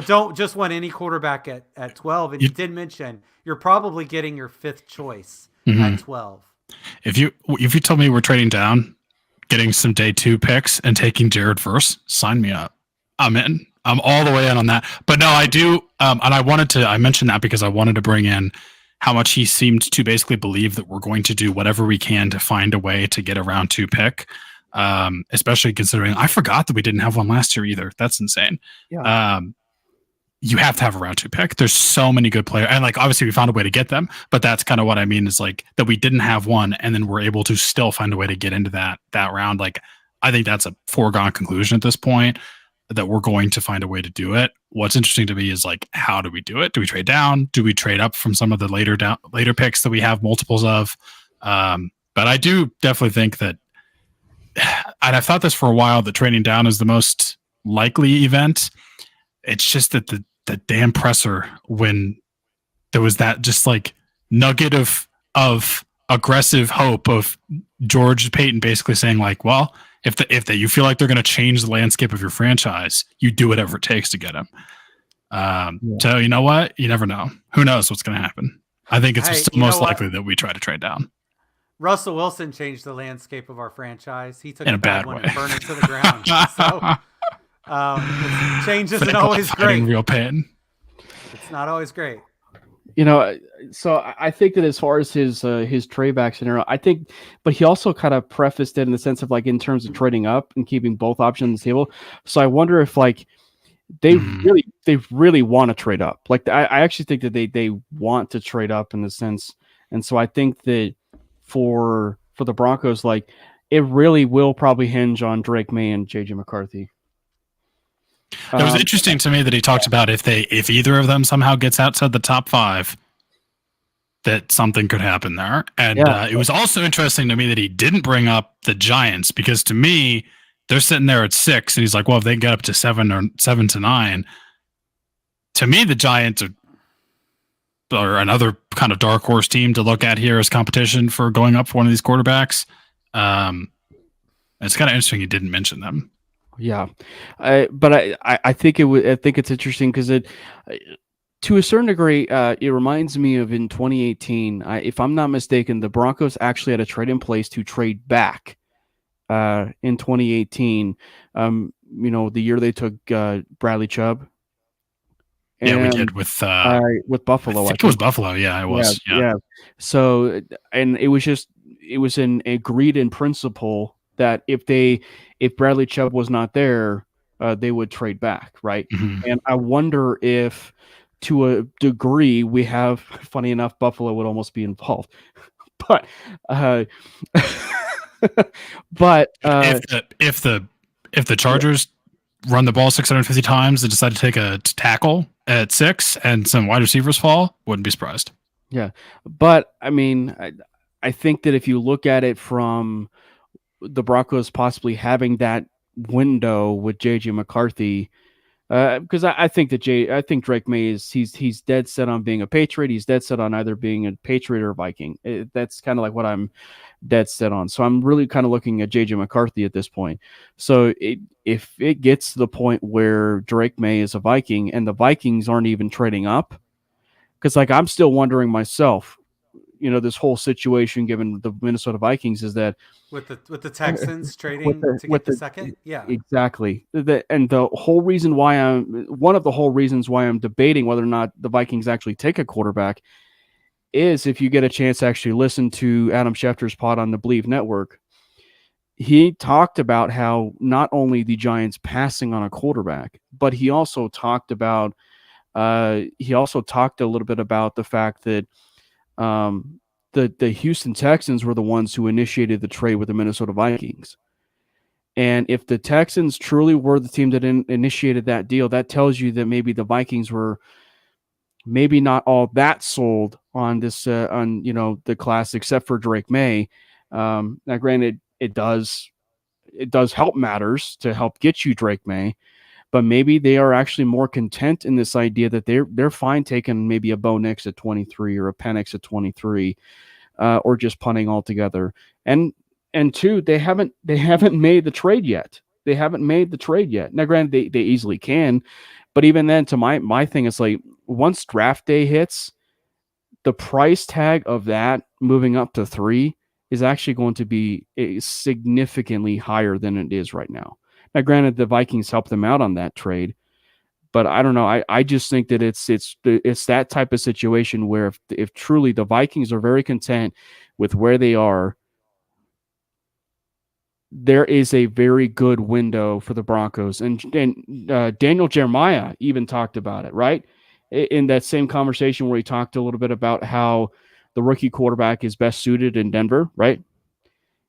don't just want any quarterback at 12. And you did mention you're probably getting your 5th choice at 12. If you told me we're trading down, getting some day 2 picks and taking Jared Verse, sign me up. I'm in. I'm all the way in on that. But no, I do. And I mentioned that because I wanted to bring in how much he seemed to basically believe that we're going to do whatever we can to find a way to get a round 2 pick. Especially considering I forgot that we didn't have one last year either. That's insane. Yeah. You have to have a round 2 pick. There's so many good players. And like, obviously we found a way to get them, but that's kind of what I mean is like that we didn't have one and then we're able to still find a way to get into that round. Like, I think that's a foregone conclusion at this point that we're going to find a way to do it. What's interesting to me is like, how do we do it? Do we trade down? Do we trade up from some of the later picks that we have multiples of? But I do definitely think that, and I've thought this for a while, that trading down is the most likely event. It's just that the damn presser, when there was that just like nugget of aggressive hope of George Payton basically saying like, well, if you feel like they're going to change the landscape of your franchise, you do whatever it takes to get him. So you know what? You never know. Who knows what's going to happen? I think it's still most likely that we try to trade down. Russell Wilson changed the landscape of our franchise. He took in a bad one and burned it to the ground. So change isn't always great. Real pain. It's not always great. So I think that as far as his trade back scenario, I think, but he also kind of prefaced it in the sense of like in terms of trading up and keeping both options on the table. So I wonder if like they really want to trade up. Like I actually think that they want to trade up in the sense, and so I think that for the Broncos, like it really will probably hinge on Drake May and JJ McCarthy. It was interesting to me that he talked about if either of them somehow gets outside the top 5, that something could happen there. And it was also interesting to me that he didn't bring up the Giants, because to me, they're sitting there at 6, and he's like, well, if they get up to 7 or 7 to 9, to me, the Giants are another kind of dark horse team to look at here as competition for going up for one of these quarterbacks. It's kind of interesting he didn't mention them. Yeah, but I think it's interesting because it, to a certain degree, it reminds me of in 2018. If I'm not mistaken, the Broncos actually had a trade in place to trade back in 2018. The year they took Bradley Chubb. And, we did with Buffalo. I think it was Buffalo. Yeah, it was. Yeah. So, and it was an agreed in principle that if Bradley Chubb was not there, they would trade back, right? Mm-hmm. And I wonder if, to a degree, we have. Funny enough, Buffalo would almost be involved, but if the Chargers run the ball 650 times and decide to take a tackle at 6 and some wide receivers fall, wouldn't be surprised. Yeah, but I mean, I think that if you look at it from the Broncos possibly having that window with JJ McCarthy, because I think Drake May he's dead set on being a Patriot. He's dead set on either being a Patriot or a Viking. That's kind of like what I'm dead set on. So I'm really kind of looking at JJ McCarthy at this point. So if it gets to the point where Drake May is a Viking and the Vikings aren't even trading up, because like I'm still wondering myself, this whole situation given the Minnesota Vikings is that with the Texans trading to get the second. Yeah, exactly. And the whole reason why one of the whole reasons why I'm debating whether or not the Vikings actually take a quarterback is if you get a chance to actually listen to Adam Schefter's pod on the Believe Network, he talked about how not only the Giants passing on a quarterback, but he also talked a little bit about the fact that the Houston Texans were the ones who initiated the trade with the Minnesota Vikings. And if the Texans truly were the team that initiated that deal, that tells you that maybe the Vikings were maybe not all that sold on this, the class, except for Drake May. Now, granted, it does help matters to help get you Drake May, but maybe they are actually more content in this idea that they're fine taking maybe a Bo Nix at 23 or a Penix at 23, or just punting altogether. And two, they haven't made the trade yet. Now, granted, they easily can, but even then, to my thing, it's like once draft day hits, the price tag of that moving up to 3 is actually going to be significantly higher than it is right now. Now, granted, the Vikings helped them out on that trade, but I don't know. I just think that it's that type of situation where if truly the Vikings are very content with where they are, there is a very good window for the Broncos. And Daniel Jeremiah even talked about it, right? In that same conversation where he talked a little bit about how the rookie quarterback is best suited in Denver, right?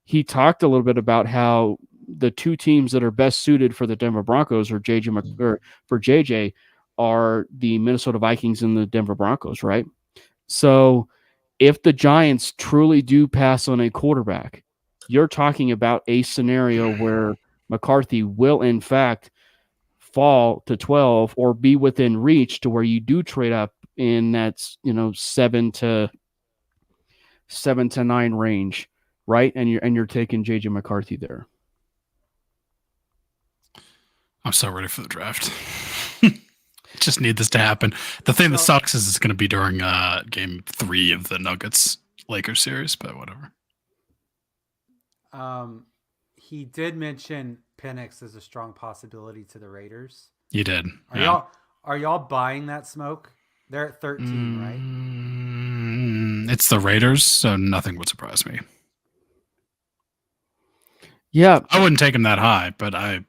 He talked a little bit about how the two teams that are best suited for the Denver Broncos for JJ are the Minnesota Vikings and the Denver Broncos, right? So if the Giants truly do pass on a quarterback, you're talking about a scenario where McCarthy will in fact fall to 12 or be within reach to where you do trade up in that 7 to 9 range, right? And you're taking JJ McCarthy there. I'm so ready for the draft. Just need this to happen. The thing that sucks is it's going to be during game 3 of the Nuggets Lakers series, but whatever. He did mention Penix as a strong possibility to the Raiders. You did. Are y'all buying that smoke? They're at 13, right? It's the Raiders, so nothing would surprise me. Yeah, I wouldn't take him that high, but I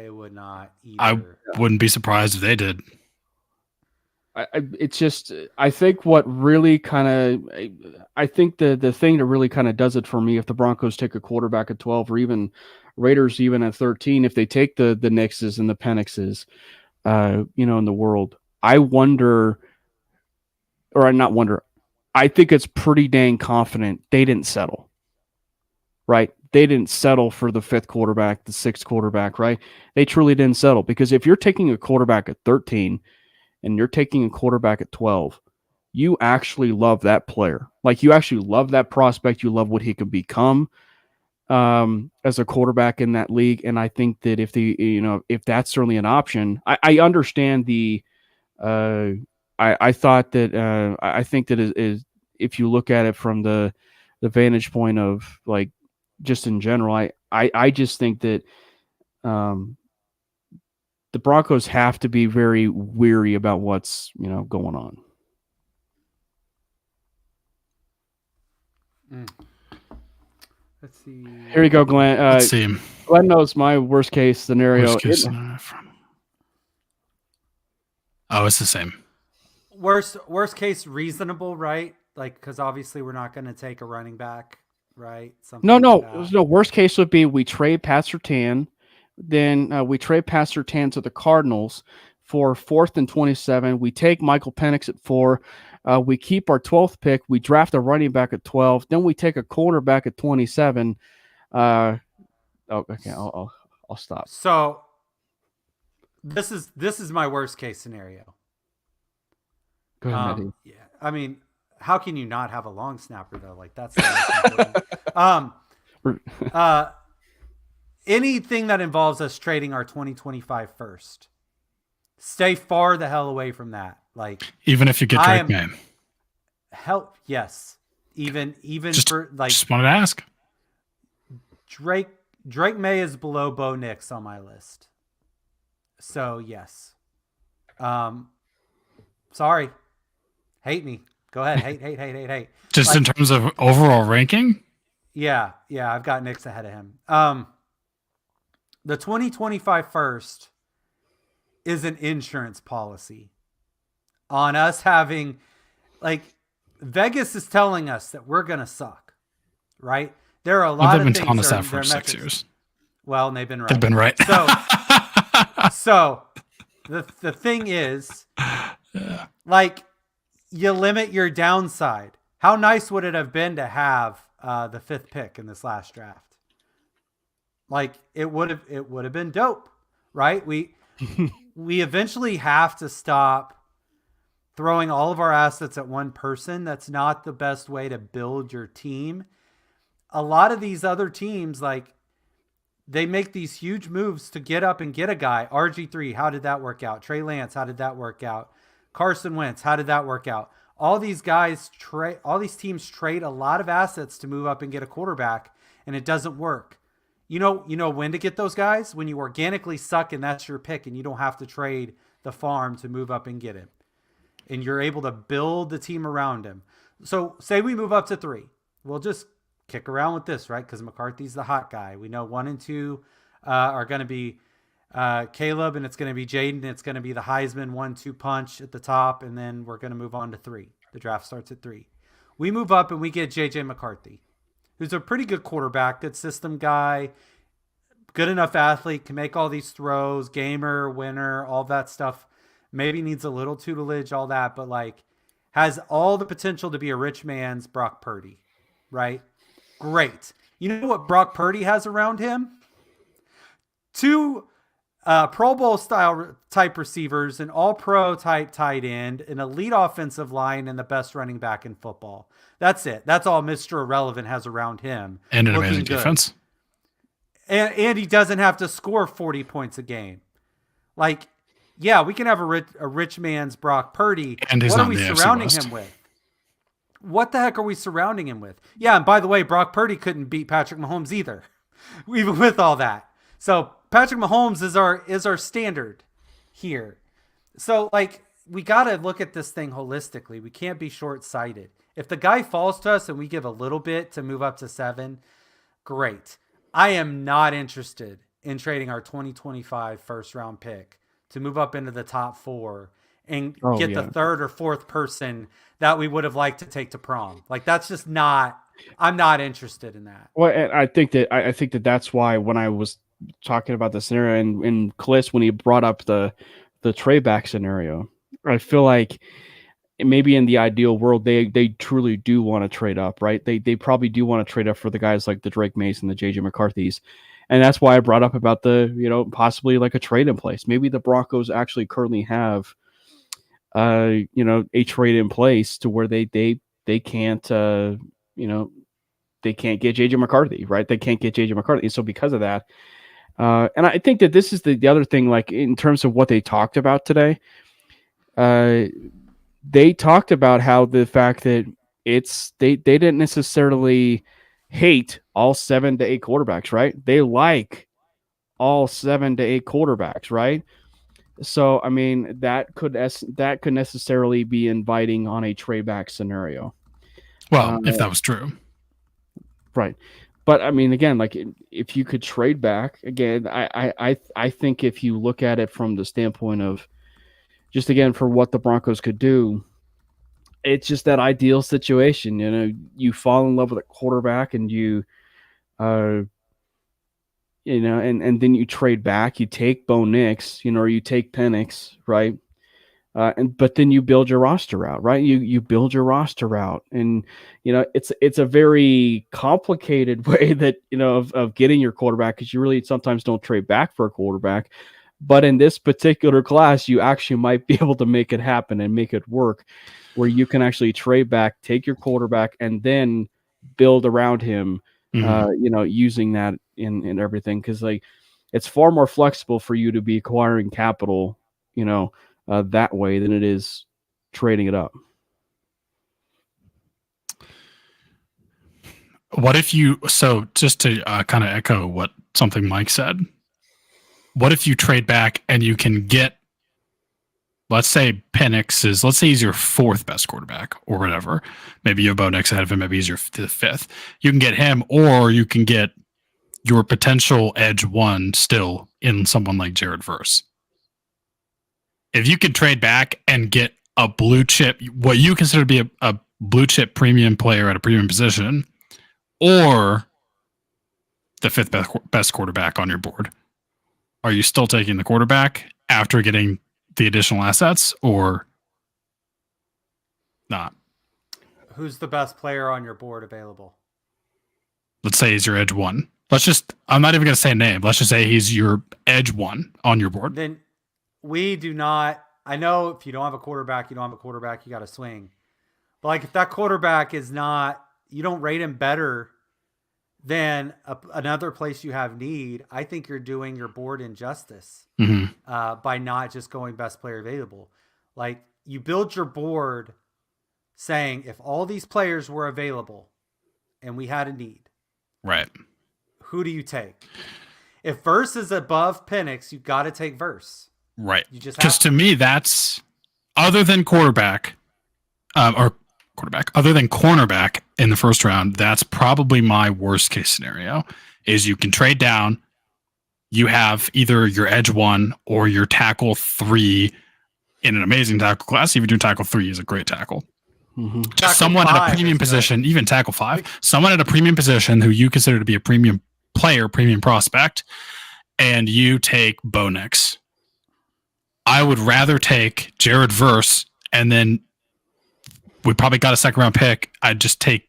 would not either. I wouldn't be surprised if they did. It's just, I think what really kind of, I think the thing that really kind of does it for me, if the Broncos take a quarterback at 12 or even Raiders even at 13, if they take the Nixes and the Penixes, in the world, I think it's pretty dang confident they didn't settle, right? They didn't settle for the 5th quarterback, the 6th quarterback, right? They truly didn't settle, because if you're taking a quarterback at 13 and you're taking a quarterback at 12, you actually love that player. Like, you actually love that prospect. You love what he could become as a quarterback in that league. And I think that if that's certainly an option, I understand the, I thought that, I think that is if you look at it from the vantage point of, like, just in general, I just think that, the Broncos have to be very weary about what's going on. Let's see. Here you go, Glenn. Let's see. Glenn knows my worst case scenario. It's the same. Worst case reasonable, right? Like, because obviously we're not going to take a running back, right? No. Worst case would be we trade Pat Surtain. Then we trade Pat Surtain to the Cardinals for 4th and 27. We take Michael Penix at 4. We keep our 12th pick. We draft a running back at 12. Then we take a cornerback at 27. Okay. I'll stop. So this is my worst case scenario. Go ahead, Matty. Yeah. I mean, how can you not have a long snapper though? Like, that's the most important. Anything that involves us trading our 2025 first, stay far the hell away from that. Like, even if you get Drake May. Yes. Even just, for like just wanted to ask. Drake May is below Bo Nix on my list. So yes. Sorry. Hate me. Go ahead. Hate. Just like, in terms of overall ranking? Yeah, I've got Nix ahead of him. The 2025 first is an insurance policy on us having, like, Vegas is telling us that we're going to suck, right? There are a lot of things. They've been telling us that for 6 years. Well, and they've been right. They've been right. So the thing is, like, you limit your downside. How nice would it have been to have the 5th pick in this last draft? Like, it would have been dope, right? We eventually have to stop throwing all of our assets at one person. That's not the best way to build your team. A lot of these other teams, like, they make these huge moves to get up and get a guy. RG3, how did that work out? Trey Lance, how did that work out? Carson Wentz, how did that work out? All these teams trade a lot of assets to move up and get a quarterback, and it doesn't work. You know when to get those guys? When you organically suck and that's your pick and you don't have to trade the farm to move up and get him. And you're able to build the team around him. So say we move up to 3. We'll just kick around with this, right? Because McCarthy's the hot guy. We know 1 and 2 are going to be Caleb, and it's going to be Jaden. It's going to be the Heisman 1-2 punch at the top, and then we're going to move on to 3. The draft starts at 3. We move up and we get JJ McCarthy, who's a pretty good quarterback, good system guy, good enough athlete, can make all these throws, gamer, winner, all that stuff. Maybe needs a little tutelage, all that, but like has all the potential to be a rich man's Brock Purdy, right? Great. You know what Brock Purdy has around him? 2 Pro Bowl style type receivers, an all pro type tight end, an elite offensive line, and the best running back in football. That's it. That's all Mr. Irrelevant has around him. And an amazing defense. And he doesn't have to score 40 points a game. Like, yeah, we can have a rich man's Brock Purdy. And he's what not are we in the surrounding AFC West. him with? What the heck are we surrounding him with? Yeah, and by the way, Brock Purdy couldn't beat Patrick Mahomes either, even with all that. So Patrick Mahomes is our standard here. So, like, we got to look at this thing holistically. We can't be short-sighted. If the guy falls to us and we give a little bit to move up to 7, great. I am not interested in trading our 2025 first-round pick to move up into the top 4 and get the 3rd or 4th person that we would have liked to take to prom. Like, that's just not – I'm not interested in that. Well, and I think that that's why when I was talking about the scenario and Klis, when he brought up the trade back scenario, I feel like maybe in the ideal world, they truly do want to trade up, right? They probably do want to trade up for the guys like the Drake Mays and the JJ McCarthys. And that's why I brought up about the, possibly like a trade in place. Maybe the Broncos actually currently have, a trade in place to where they can't, they can't get JJ McCarthy, right? They can't get JJ McCarthy. So because of that, and I think that this is the other thing, like in terms of what they talked about today, they talked about how the fact that they didn't necessarily hate all 7 to 8 quarterbacks, right? They like all 7 to 8 quarterbacks, right? So, I mean, that could necessarily be inviting on a trade back scenario. Well, if that was true. Right. But, I mean, again, like if you could trade back, again, I think if you look at it from the standpoint of just, again, for what the Broncos could do, it's just that ideal situation. You fall in love with a quarterback and and then you trade back, you take Bo Nix, or you take Penix, right? But then you build your roster out, right? You build your roster out, and it's a very complicated way that of getting your quarterback, because you really sometimes don't trade back for a quarterback. But in this particular class, you actually might be able to make it happen and make it work, where you can actually trade back, take your quarterback, and then build around him. Using that in everything, because like it's far more flexible for you to be acquiring capital, that way than it is trading it up. What if you, so just to kind of echo what something Mike said, what if you trade back and you can get, let's say Penix is, let's say he's your fourth best quarterback or whatever. Maybe you have Bo Nix ahead of him. Maybe he's your fifth. You can get him, or you can get your potential edge one still in someone like Jared Verse. If you could trade back and get a blue chip, what you consider to be a blue chip premium player at a premium position, or the fifth best quarterback on your board, are you still taking the quarterback after getting the additional assets or not? Who's the best player on your board available? Let's say he's your edge one. I'm not even going to say a name. Let's just say he's your edge one on your board. Then we do not, I know if you don't have a quarterback, you got to swing. But like if that quarterback is not, you don't rate him better than another place you have need, I think you're doing your board injustice by not just going best player available. Like you build your board saying if all these players were available and we had a need, right? Who do you take? If Verse is above Penix, you got to take Verse. Right. Because to me, that's other than quarterback, other than cornerback in the first round, that's probably my worst case scenario. Is you can trade down, you have either your edge one or your tackle 3 in an amazing tackle class. Even your tackle 3 is a great tackle. Mm-hmm. Just someone at a premium position, even tackle 5, someone at a premium position who you consider to be a premium player, premium prospect, and you take Bo Nix. I would rather take Jared Verse, and then we probably got a second round pick. I'd just take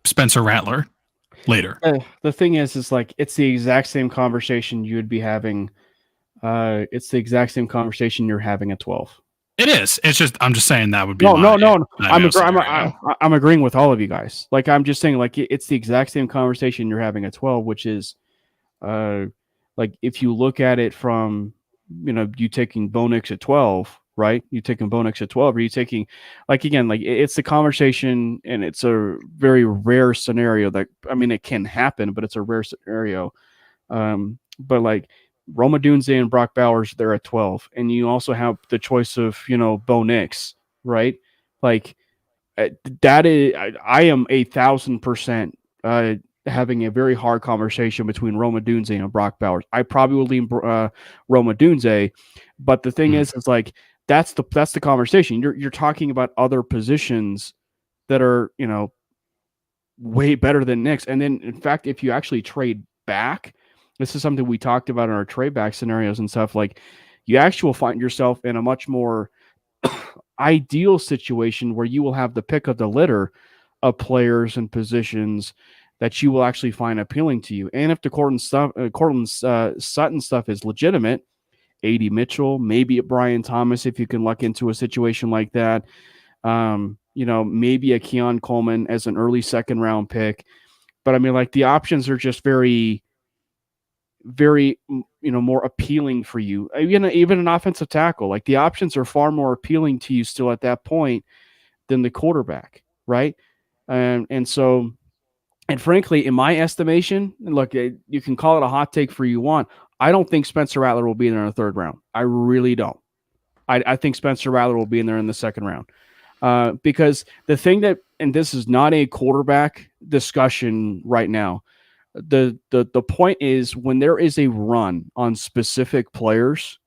Spencer Rattler later. The thing is like it's the exact same conversation you would be having. It's the exact same conversation you're having at 12. It is. It's just I'm just saying that would be no. I'm agreeing with all of you guys. Like I'm just saying like it's the exact same conversation you're having at 12, which is like if you look at it from you taking Bo Nix at 12, right? You taking Bo Nix at 12, or you taking like again like it's the conversation, and it's a very rare scenario that it can happen, but it's a rare scenario. But like Roma Dunze and Brock Bowers, they're at 12, and you also have the choice of Bo Nix, right? Like that is I am 1,000% having a very hard conversation between Roma Dunze and Brock Bowers. I probably will lean Roma Dunze, but the thing is like that's the conversation. You're talking about other positions that are way better than Nix, and then in fact, if you actually trade back, this is something we talked about in our trade back scenarios and stuff. Like you actually will find yourself in a much more ideal situation where you will have the pick of the litter of players and positions that you will actually find appealing to you. And if the Cortland Sutton stuff is legitimate, A.D. Mitchell, maybe a Brian Thomas, if you can luck into a situation like that, maybe a Keon Coleman as an early second round pick. But like the options are just very, very, more appealing for you. Even an offensive tackle, like the options are far more appealing to you still at that point than the quarterback, right? And so, and frankly, in my estimation, look, you can call it a hot take for you want. I don't think Spencer Rattler will be there in the third round. I really don't. I think Spencer Rattler will be in there in the second round. Because the thing that, and this is not a quarterback discussion right now, the point is when there is a run on specific players,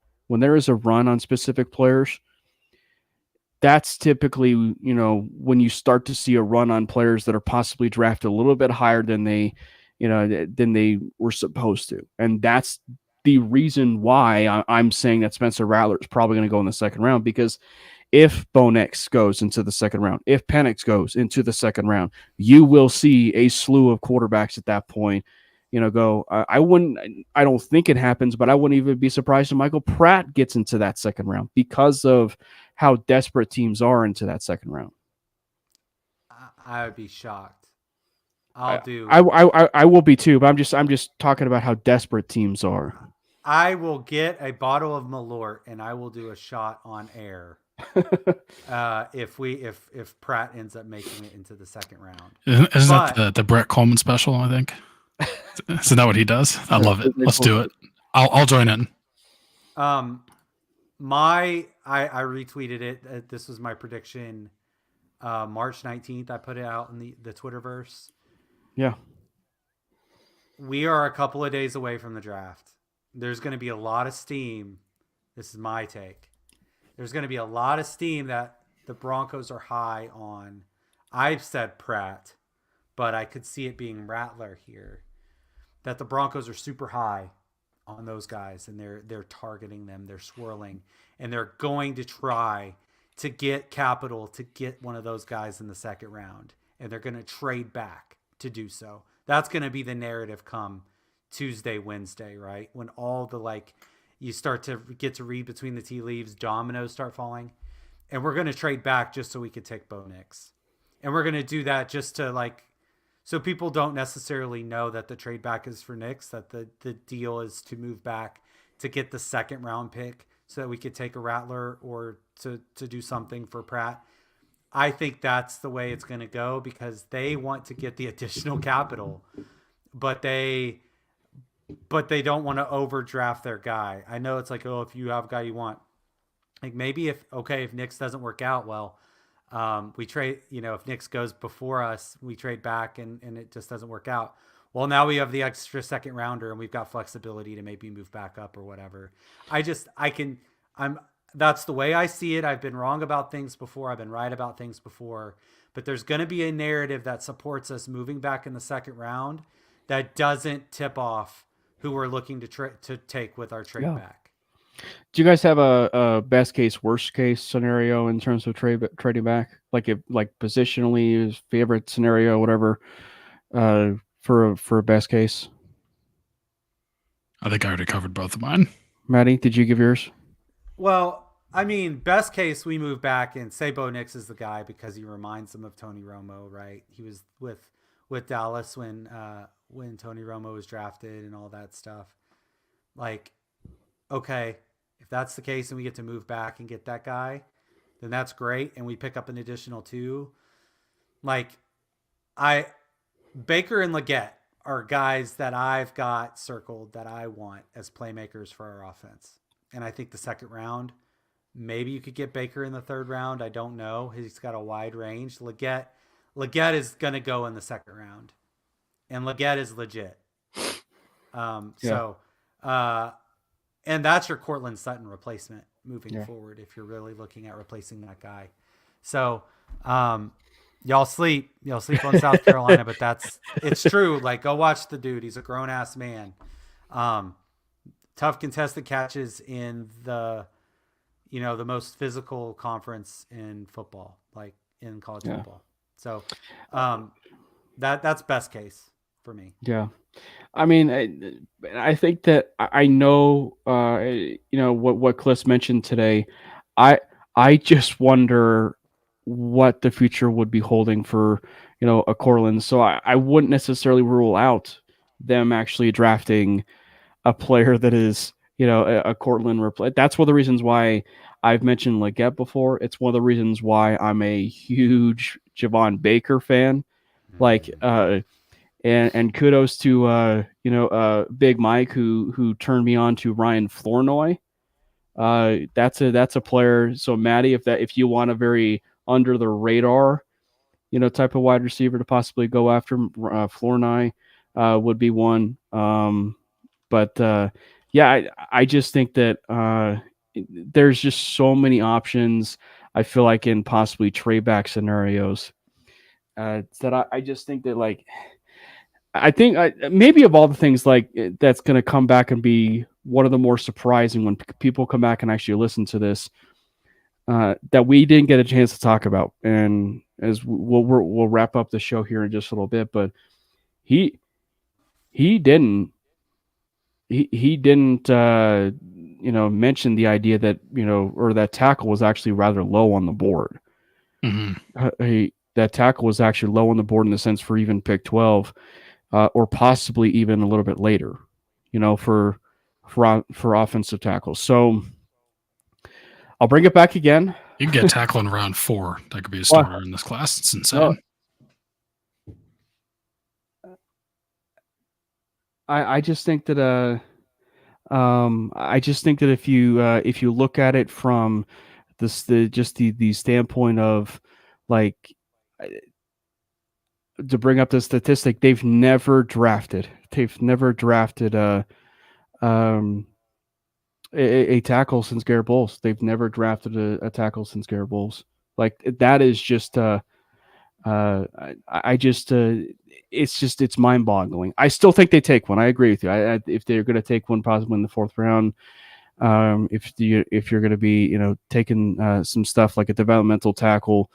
that's typically, when you start to see a run on players that are possibly drafted a little bit higher than they were supposed to. And that's the reason why I'm saying that Spencer Rattler is probably going to go in the second round, because if Bo Nix goes into the second round, if Penix goes into the second round, you will see a slew of quarterbacks at that point, go. I don't think it happens, but I wouldn't even be surprised if Michael Pratt gets into that second round because of how desperate teams are into that second round. I would be shocked. I will be too, but I'm just talking about how desperate teams are. I will get a bottle of Malort and I will do a shot on air if Pratt ends up making it into the second round. Isn't that the Brett Coleman special? I think. Isn't that what he does? I love it. Let's do it. I'll join in. I retweeted it. This was my prediction. March 19th. I put it out in the Twitterverse. Yeah. We are a couple of days away from the draft. There's going to be a lot of steam. This is my take. There's going to be a lot of steam that the Broncos are high on. I've said Pratt, but I could see it being Rattler here. That the Broncos are super high on those guys, and they're targeting them. They're swirling, and they're going to try to get capital to get one of those guys in the second round, and they're going to trade back to do so. That's going to be the narrative come Tuesday, Wednesday, right? When all the you start to get to read between the tea leaves, dominoes start falling, and we're going to trade back just so we could take Bo Nix. And we're going to do that just to so people don't necessarily know that the trade back is for Nix, that the deal is to move back to get the second round pick so that we could take a Rattler or to do something for Pratt. I think that's the way it's going to go because they want to get the additional capital, but they don't want to overdraft their guy. I know it's if you have a guy you want, maybe if Nix doesn't work out, well, we trade, if Nix goes before us, we trade back and it just doesn't work out. Well, now we have the extra second rounder and we've got flexibility to maybe move back up or whatever. That's the way I see it. I've been wrong about things before. I've been right about things before, but there's going to be a narrative that supports us moving back in the second round that doesn't tip off who we're looking to take with our trade back. Do you guys have a best case, worst case scenario in terms of trading back? Positionally, favorite scenario, whatever, for a best case? I think I already covered both of mine. Matty, did you give yours? Well, best case, we move back and say Bo Nix is the guy because he reminds them of Tony Romo, right? He was with Dallas when Tony Romo was drafted and all that stuff. Okay, if that's the case and we get to move back and get that guy, then that's great. And we pick up an additional 2. Baker and Leggett are guys that I've got circled that I want as playmakers for our offense. And I think the second round, maybe you could get Baker in the third round. I don't know. He's got a wide range. Leggett is going to go in the second round. And Leggett is legit. And that's your Cortland Sutton replacement moving forward if you're really looking at replacing that guy. So y'all sleep on South Carolina, but it's true. Go watch the dude. He's a grown-ass man. Tough contested catches in the most physical conference in football, in college football. So that's best case for me. Yeah. I think that I know, what Klis mentioned today. I just wonder what the future would be holding for, a Cortland. So I wouldn't necessarily rule out them actually drafting a player that is, a Cortland replay. That's one of the reasons why I've mentioned Leggett before. It's one of the reasons why I'm a huge Javon Baker fan. And kudos to Big Mike who turned me on to Ryan Flournoy. That's a player. So Matty, if you want a very under the radar, type of wide receiver to possibly go after, Flournoy would be one. I just think that there's just so many options. I feel like in possibly trade back scenarios that I just think that I think maybe of all the things that's going to come back and be one of the more surprising when people come back and actually listen to this that we didn't get a chance to talk about. And as we'll wrap up the show here in just a little bit, but he didn't mention the idea that, or that tackle was actually rather low on the board. Mm-hmm. That tackle was actually low on the board in the sense for even pick 12. Or possibly even a little bit later, for offensive tackles. So I'll bring it back again. You can get tackle in round 4. That could be a starter in this class. It's insane. I just think that if you look at it from the standpoint of like to bring up the statistic, they've never drafted a tackle since Garrett Bowles. They've never drafted a tackle since Garrett Bowles. Like that is just it's mind-boggling. I still think they take one. I agree with you. If they're going to take one possibly in the 4th round, if you're going to be taking some stuff like a developmental tackle,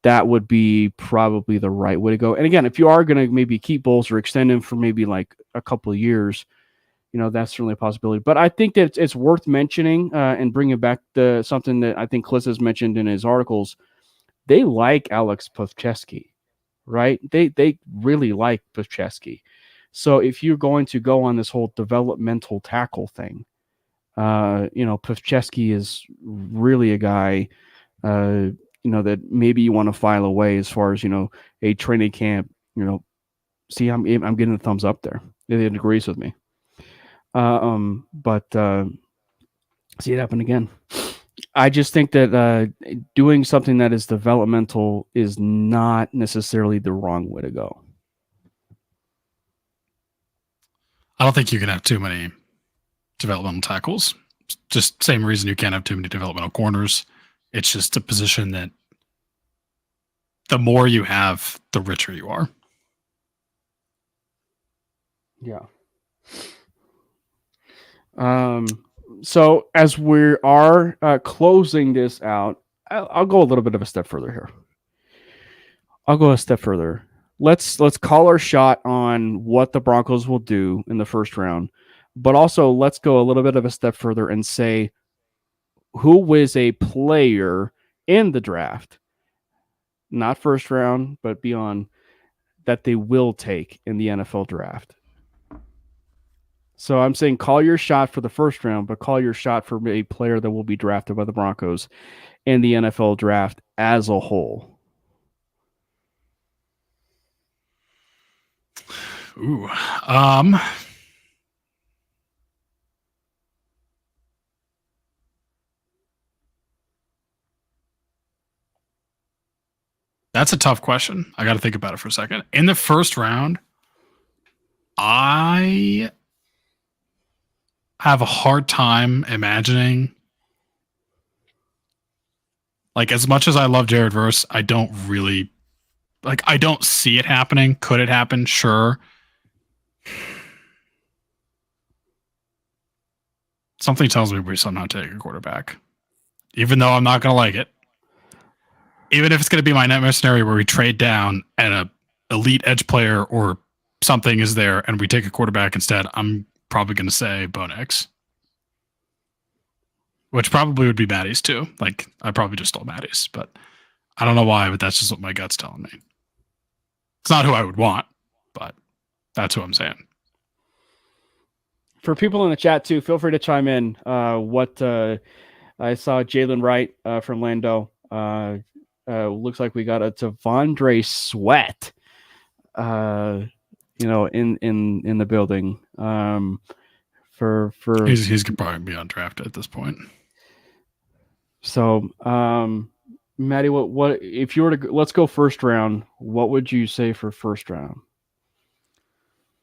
that would be probably the right way to go. And again, if you are going to maybe keep Bowles or extend him for maybe like a couple of years, that's certainly a possibility. But I think that it's worth mentioning and bringing back something that I think Klis has mentioned in his articles. They like Alex Pavcheski, right? They really like Pavcheski. So if you're going to go on this whole developmental tackle thing, Pavcheski is really a guy, that maybe you want to file away as far as, a training camp, see, I'm getting a thumbs up there. It agrees with me. But see it happen again. I just think that doing something that is developmental is not necessarily the wrong way to go. I don't think you can have too many developmental tackles. Just same reason you can't have too many developmental corners. It's just a position that the more you have, the richer you are. Yeah. So as we are closing this out, I'll go a little bit of a step further here. I'll go a step further. Let's call our shot on what the Broncos will do in the 1st round, but also let's go a little bit of a step further and say who was a player in the draft, not 1st round, but beyond, that they will take in the NFL draft. So I'm saying call your shot for the 1st round, but call your shot for a player that will be drafted by the Broncos in the NFL draft as a whole. Ooh. That's a tough question. I got to think about it for a second. In the 1st round, I have a hard time imagining, like, as much as I love Jared Verse, I don't see it happening. Could it happen? Sure. Something tells me we somehow take a quarterback, even though I'm not going to like it. Even if it's going to be my nightmare scenario where we trade down and a elite edge player or something is there and we take a quarterback instead, I'm probably going to say Bo Nix, which probably would be Matty's too. Like, I probably just stole Matty's, but I don't know why, but that's just what my gut's telling me. It's not who I would want, but that's who I'm saying. For people in the chat too, feel free to chime in. I saw Jalen Wright from Lando. Looks like we got a Devondre Sweat, in the building. He's could probably be undrafted at this point. So, Matty, what if you were to let's go 1st round? What would you say for 1st round?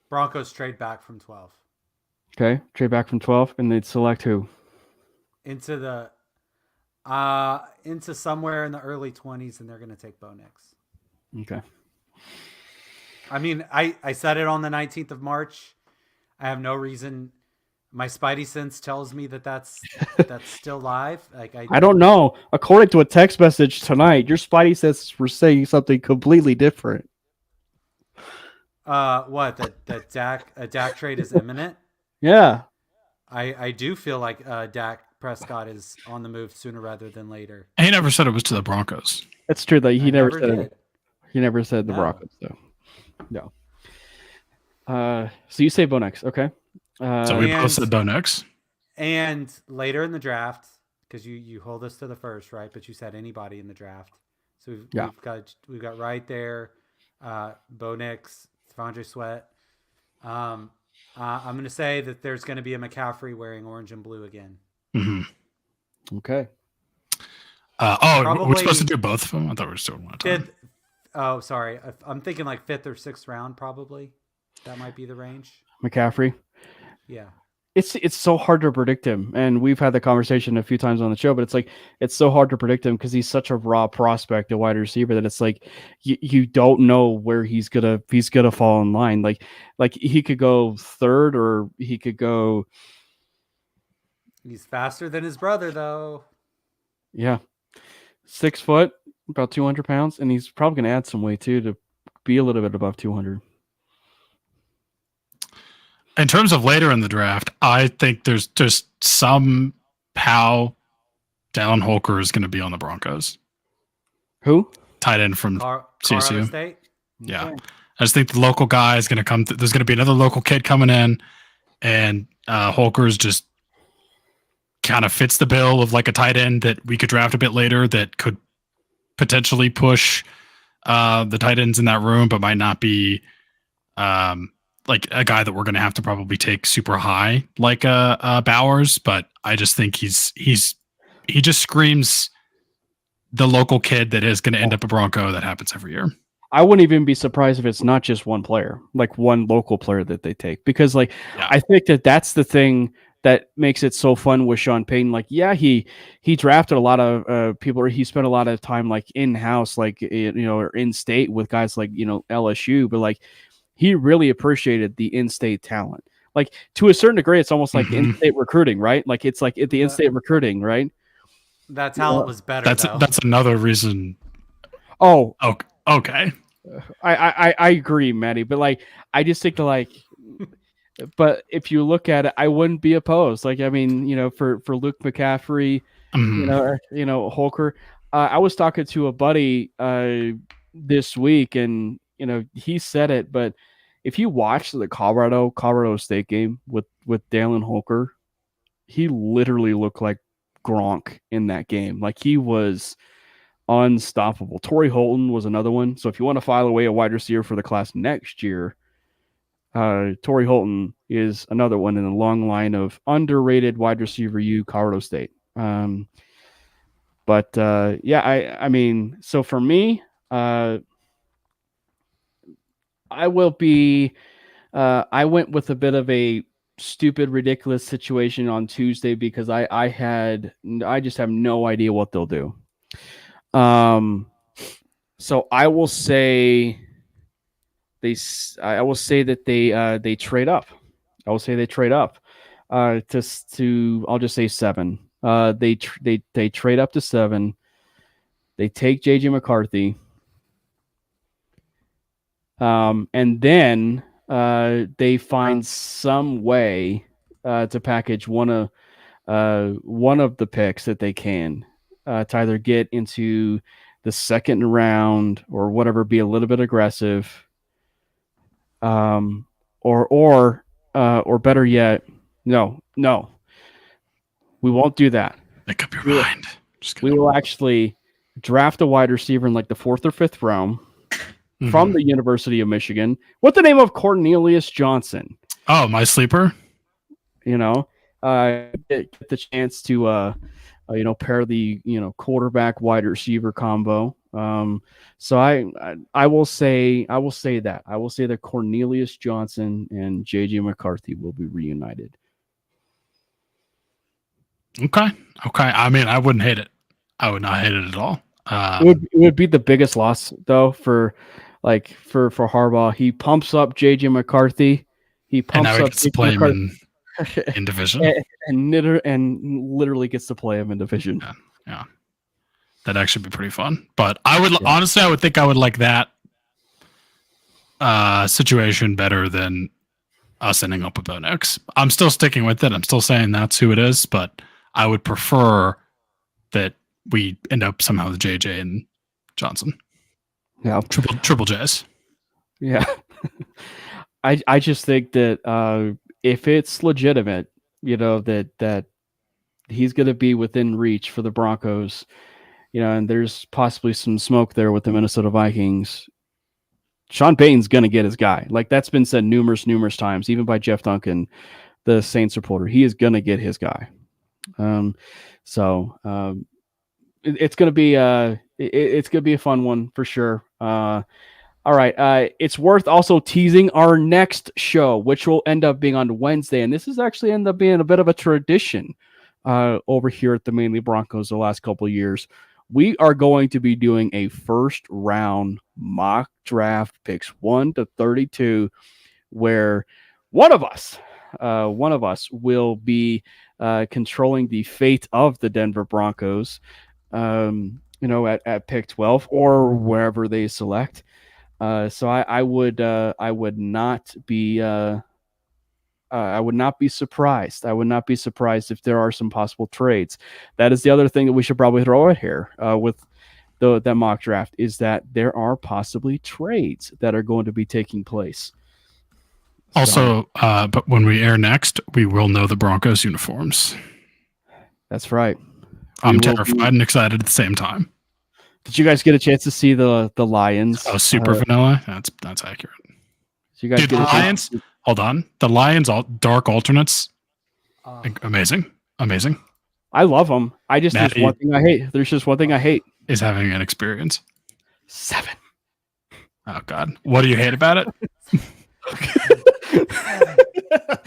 Broncos trade back from 12. Okay, trade back from 12, and they'd select who? Into somewhere in the early 20s, and they're going to take Bo Nix. Okay. I mean, I said it on the 19th of March. I have no reason. My spidey sense tells me that's still live. Like I don't know. According to a text message tonight, your spidey senses were saying something completely different. What? That Dak trade is imminent? Yeah. I do feel like Dak Prescott is on the move sooner rather than later. He never said it was to the Broncos. That's true. That he never said did. it. He never said the Broncos, though. No. So you say Bo Nix, okay? So we both said Bo Nix. And later in the draft, because you hold us to the first, right? But you said anybody in the draft. So we've got right there, Bo Nix, Devondre Sweat. I'm going to say that there's going to be a McCaffrey wearing orange and blue again. Mm-hmm. Okay. We're supposed to do both of them? I thought we were still one time. Oh, sorry. I'm thinking like 5th or 6th round, probably. That might be the range. McCaffrey. Yeah. It's so hard to predict him, and we've had the conversation a few times on the show, but it's so hard to predict him because he's such a raw prospect, a wide receiver, that it's like you don't know where he's gonna fall in line. Like he could go 3rd, or he could go. He's faster than his brother, though. Yeah, 6 foot, about 200 pounds, and he's probably gonna add some weight too to be a little bit above 200. In terms of later in the draft, I think there's just somehow Dallin Holker is going to be on the Broncos. Who? Tight end from CSU. Colorado State? Yeah. Okay. I just think the local guy is going to come. There's going to be another local kid coming in, and Holker's just kind of fits the bill of like a tight end that we could draft a bit later that could potentially push the tight ends in that room, but might not be like a guy that we're going to have to probably take super high, like Bowers. But I just think he just screams the local kid that is going to end up a Bronco. That happens every year. I wouldn't even be surprised if it's not just one player, like one local player that they take, because I think that's the thing that makes it so fun with Sean Payton. Like, yeah, he drafted a lot of people, or he spent a lot of time like in-house, like, or in-state with guys like, LSU, but like, he really appreciated the in-state talent. Like, to a certain degree, it's almost like in-state recruiting, right? Like, it's like the in-state recruiting, right? That talent was better. That's another reason. Oh, okay. I agree, Matty, but like, I just think but if you look at it, I wouldn't be opposed. Like, I mean, for Luke McCaffrey, Holker. I was talking to a buddy this week, and he said it, but if you watch the Colorado State game with Dallin Holker, he literally looked like Gronk in that game. Like, he was unstoppable. Torrey Holton was another one. So if you want to file away a wide receiver for the class next year, Torrey Holton is another one in a long line of underrated wide receiver Colorado State. I mean, so for me, I will be. I went with a bit of a stupid, ridiculous situation on Tuesday because I just have no idea what they'll do. So I will say that they trade up. I will say they trade up. I'll just say 7. They trade up to 7. They take JJ McCarthy. And then they find some way to package one of the picks that they can to either get into the second round or whatever, be a little bit aggressive, or better yet, no, we won't do that. Make up your mind. We will actually draft a wide receiver in like the 4th or 5th round. From the University of Michigan, with the name of Cornelius Johnson. Oh, my sleeper. Get the chance to pair the quarterback wide receiver combo. So I will say that. I will say that Cornelius Johnson and JJ McCarthy will be reunited. Okay. I mean, I wouldn't hate it. I would not hate it at all. It would be the biggest loss though for Harbaugh. He pumps up JJ McCarthy. He gets to play him in division, and literally gets to play him in division. Yeah. That'd actually be pretty fun. But honestly, I would think I would like that situation better than us ending up with Bo Nix. I'm still sticking with it. I'm still saying that's who it is, but I would prefer that we end up somehow with JJ and Johnson. Yeah, triple J's. Yeah, I just think that if it's legitimate, that he's going to be within reach for the Broncos. And there's possibly some smoke there with the Minnesota Vikings. Sean Payton's going to get his guy. Like, that's been said numerous times, even by Jeff Duncan, the Saints reporter. He is going to get his guy. It's going to be it's going to be a fun one for sure. All right. It's worth also teasing our next show, which will end up being on Wednesday. And this is actually end up being a bit of a tradition over here at the Manely Broncos the last couple of years. We are going to be doing a first round mock draft, picks 1 to 32, where one of us will be controlling the fate of the Denver Broncos, at pick 12 or wherever they select. So I would not be surprised. I would not be surprised if there are some possible trades. That is the other thing that we should probably throw out here with that mock draft, is that there are possibly trades that are going to be taking place. Also, but when we air next, we will know the Broncos uniforms. That's right. I'm terrified and excited at the same time. Did you guys get a chance to see the Lions? Oh, super vanilla. That's accurate. So you guys the Lions. Hold on, the Lions dark alternates. Amazing. I love them. Matty, there's one thing I hate. There's just one thing I hate. Is having an experience. 7. Oh God, what do you hate about it?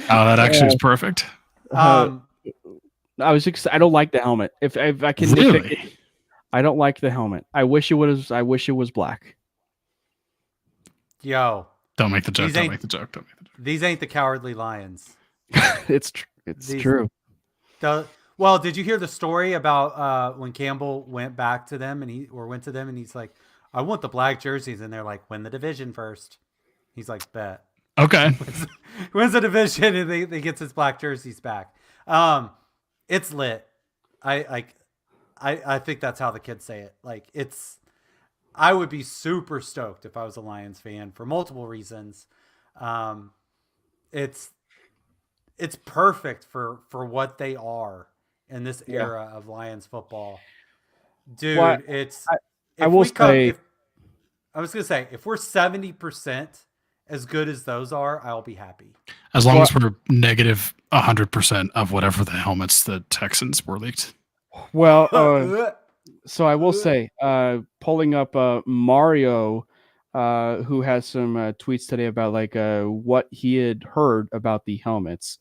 That actually is perfect. I don't like the helmet. If I can really? I don't like the helmet. I wish it was black. Yo. Don't make the joke. These ain't the Cowardly Lions. It's true. Well, did you hear the story about when Campbell went to them and he's like, I want the black jerseys, and they're like, win the division first. He's like, bet. Okay. Wins the division and they gets his black jerseys back. It's lit. I think that's how the kids say it. Like, I would be super stoked if I was a Lions fan for multiple reasons. It's perfect for what they are in this era of Lions football. Dude, well, I was going to say, if we're 70% as good as those are, I'll be happy. As long as we're negative 100% of whatever the helmets the Texans were leaked. Well, so I will say, pulling up Mario, who has some tweets today about what he had heard about the helmets.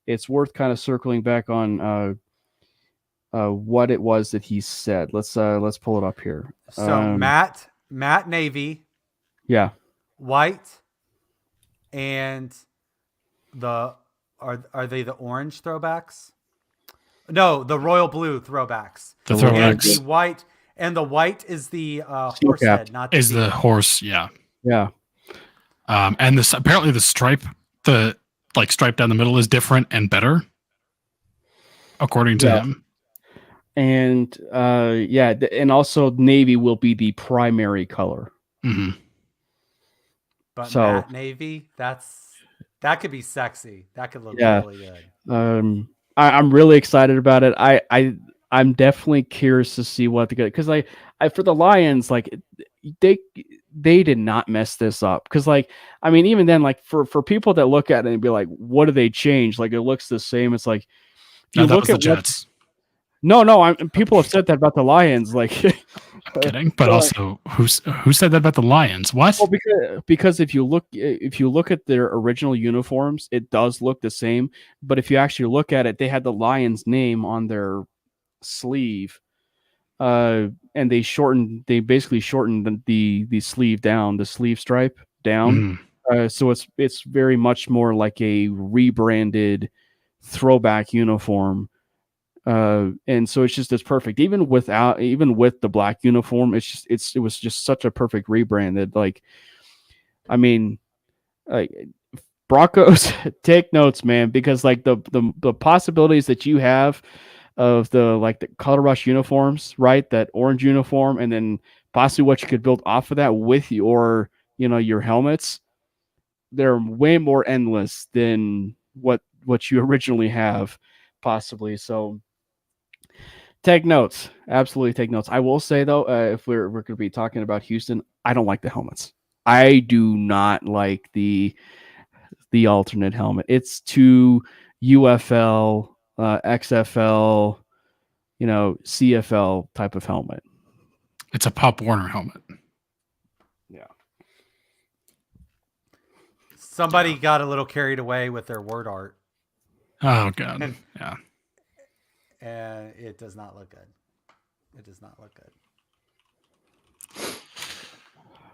It's worth kind of circling back on what it was that he said. Let's pull it up here. So Matt navy, white, and are they the orange throwbacks? No, the royal blue throwbacks. The throwbacks. And the white is the horse head, not the horse. Yeah. Yeah. And apparently the stripe, stripe down the middle is different and better, according to him. And and also navy will be the primary color. Mm-hmm. But matte navy, that could be sexy. That could look really good. I'm really excited about it. I'm definitely curious to see what to get, because I for the Lions, they did not mess this up, because even then, for people that look at it and be like, what do they change? It looks the same. It's like, you look at the Jets. No, people have said that about the Lions. I'm kidding, but also who said that about the Lions? What? Well, because if you look at their original uniforms, it does look the same. But if you actually look at it, they had the Lions name on their sleeve, and they basically shortened the sleeve down, the sleeve stripe down. Mm-hmm. So it's very much more like a rebranded throwback uniform. And so it's perfect. Even with the black uniform, it was just such a perfect rebrand that Broncos, take notes, man, because the possibilities that you have of the color rush uniforms, right? That orange uniform, and then possibly what you could build off of that with your helmets, they're way more endless than what you originally have, possibly. So Take notes. Absolutely take notes. I will say though, if we're going to be talking about Houston, I don't like the helmets. I do not like the alternate helmet. It's too UFL, XFL, CFL type of helmet. It's a Pop Warner helmet. Yeah. Somebody got a little carried away with their word art. Oh god. Yeah. And it does not look good. It does not look good.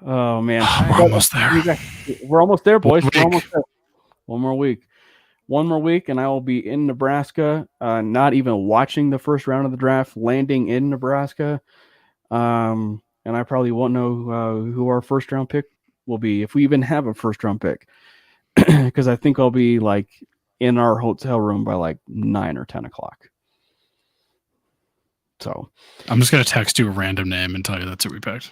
Oh man, we're almost there. We're almost there, boys. We're almost there. One more week, and I will be in Nebraska. Not even watching the first round of the draft, landing in Nebraska. And I probably won't know who our first round pick will be, if we even have a first round pick, because I think I'll be like in our hotel room by like 9 or 10 o'clock. So I'm just gonna text you a random name and tell you that's what we picked.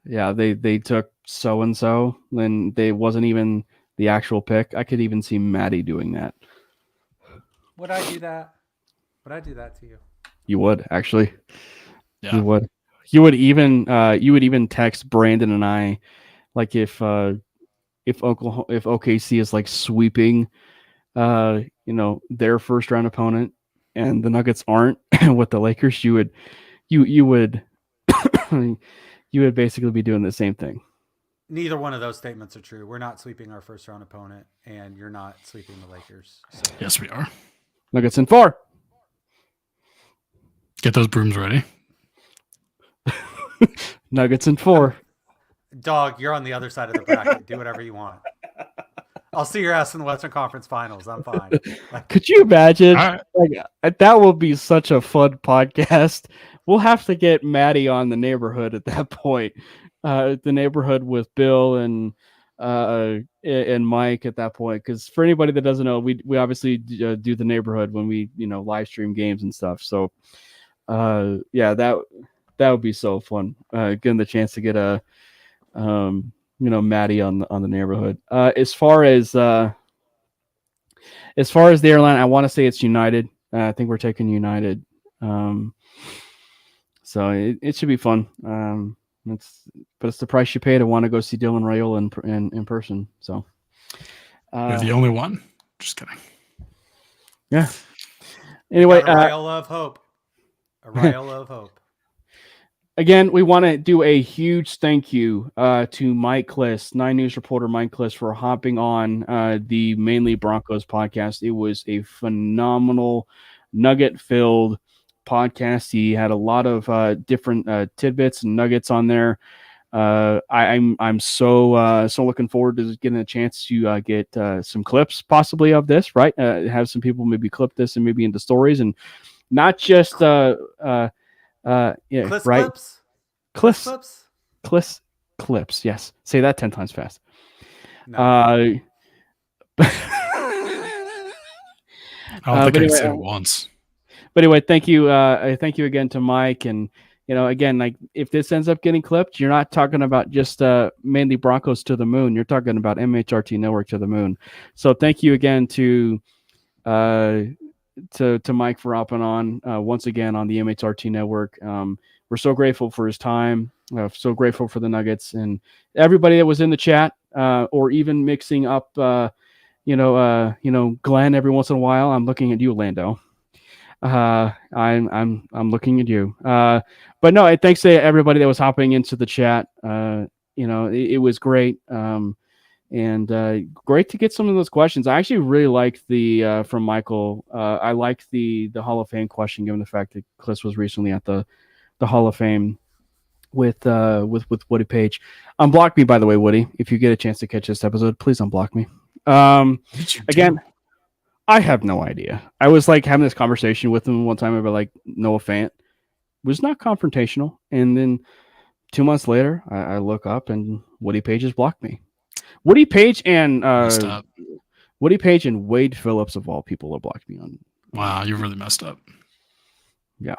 Yeah, they took so and so, and they wasn't even the actual pick. I could even see Matty doing that. Would I do that? Would I do that to you? You would actually. Yeah. You would. You would even text Brandon and I, like if OKC is like sweeping, their first round opponent, and the Nuggets aren't with the Lakers, you would you would basically be doing the same thing. Neither one of those statements are true. We're not sweeping our first round opponent, and you're not sweeping the Lakers. So. Yes, we are. Nuggets in 4. Get those brooms ready. Nuggets in 4. Dog, you're on the other side of the bracket. Do whatever you want. I'll see your ass in the Western Conference Finals. I'm fine. Could you imagine? Right. Like, that would be such a fun podcast. We'll have to get Matty on the neighborhood at that point. The neighborhood with Bill and Mike at that point. Because for anybody that doesn't know, we obviously do the neighborhood when we live stream games and stuff. So that would be so fun. Getting the chance to get a Matty on the neighborhood. As far as the airline, I want to say it's United. I think we're taking United. So it should be fun. It's the price you pay to want to go see Dylan Raiola in person. So you're the only one. Just kidding. Yeah. Anyway, a Raiola of hope. A Raiola of hope. Again, we want to do a huge thank you to Mike Klis, 9 News reporter Mike Klis, for hopping on the Manely Broncos podcast. It was a phenomenal, nugget-filled podcast. He had a lot of different tidbits and nuggets on there. I'm so looking forward to getting a chance to get some clips, possibly, of this. Right, have some people maybe clip this and maybe into stories, and not just Klis right. Klis clips. Yes, say that 10 times fast. No. I don't think I said it once. But anyway, thank you again to Mike, and again, like, if this ends up getting clipped, you're not talking about just Manely Broncos to the moon. You're talking about MHRT Network to the moon. So thank you again to Mike for hopping on once again on the MHRT Network. We're so grateful for his time. So grateful for the Nuggets and everybody that was in the chat, or even mixing up, Glenn every once in a while. I'm looking at you, Lando. I'm looking at you. But no, thanks to everybody that was hopping into the chat. It was great. And great to get some of those questions. I actually really liked the from Michael. I liked the Hall of Fame question, given the fact that Klis was recently at the Hall of Fame with Woody Page. Unblock me, by the way, Woody. If you get a chance to catch this episode, please unblock me. Again, I have no idea. I was like having this conversation with him one time about like Noah Fant. It was not confrontational, and then 2 months later, I look up and Woody Page has blocked me. Woody Page and Wade Phillips, of all people, have blocked me on. Wow, you really messed up. Yeah,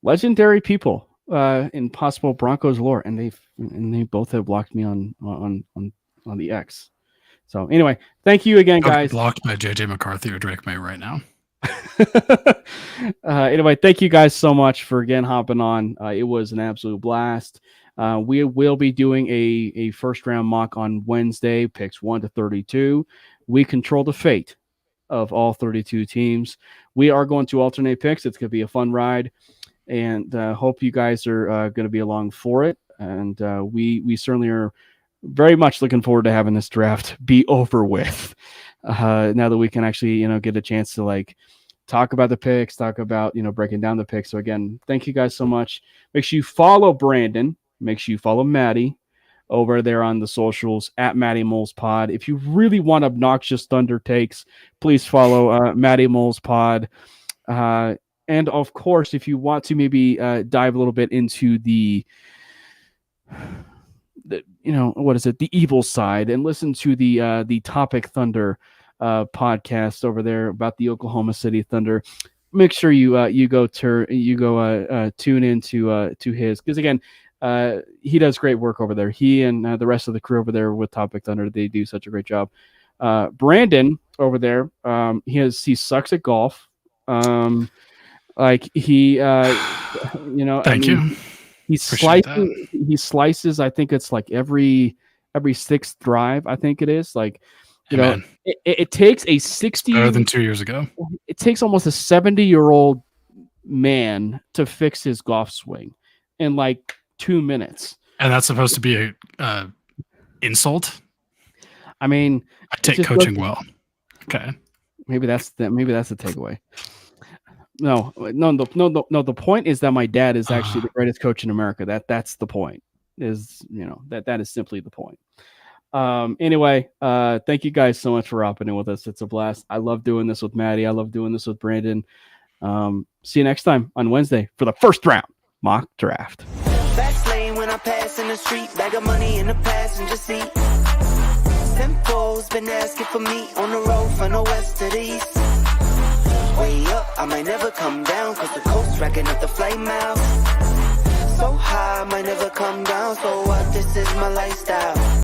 legendary people in possible Broncos lore, and they both have blocked me on the X. So anyway, thank you again, guys. Blocked by JJ McCarthy or Drake May right now. Anyway, thank you guys so much for again hopping on. It was an absolute blast. We will be doing a first round mock on Wednesday, picks 1 to 32. We control the fate of all 32 teams. We are going to alternate picks. It's going to be a fun ride, and hope you guys are going to be along for it. And we certainly are very much looking forward to having this draft be over with. Now that we can actually, get a chance to like talk about the picks, talk about, breaking down the picks. So again, thank you guys so much. Make sure you follow Brandon. Make sure you follow Matty over there on the socials at Matty Mulls Pod. If you really want obnoxious Thunder takes, please follow Matty Mulls Pod. And of course, if you want to maybe dive a little bit into the evil side and listen to the Topic Thunder podcast over there about the Oklahoma City Thunder, make sure you go tune into to his, because again, he does great work over there. He and the rest of the crew over there with Topic Thunder, they do such a great job. Brandon over there, he sucks at golf. Thank you. He slices. I think it's like every sixth drive. I think it is like, it takes a 60 better than 2 years ago. It takes almost a 70-year-old man to fix his golf swing in like 2 minutes. And that's supposed to be a insult. I mean, I take coaching well. Okay. Maybe that's the takeaway. No. The point is that my dad is actually the greatest coach in America. That's the point. That is simply the point. Anyway, thank you guys so much for hopping in with us. It's a blast. I love doing this with Matty. I love doing this with Brandon. See you next time on Wednesday for the first round mock draft. Fast lane when I pass in the street, bag of money in the passenger seat. Simcoe's been asking for me on the road from the west to the east. Way up, I might never come down, cause the coast racking up the flame out. So high, I might never come down, so what, this is my lifestyle.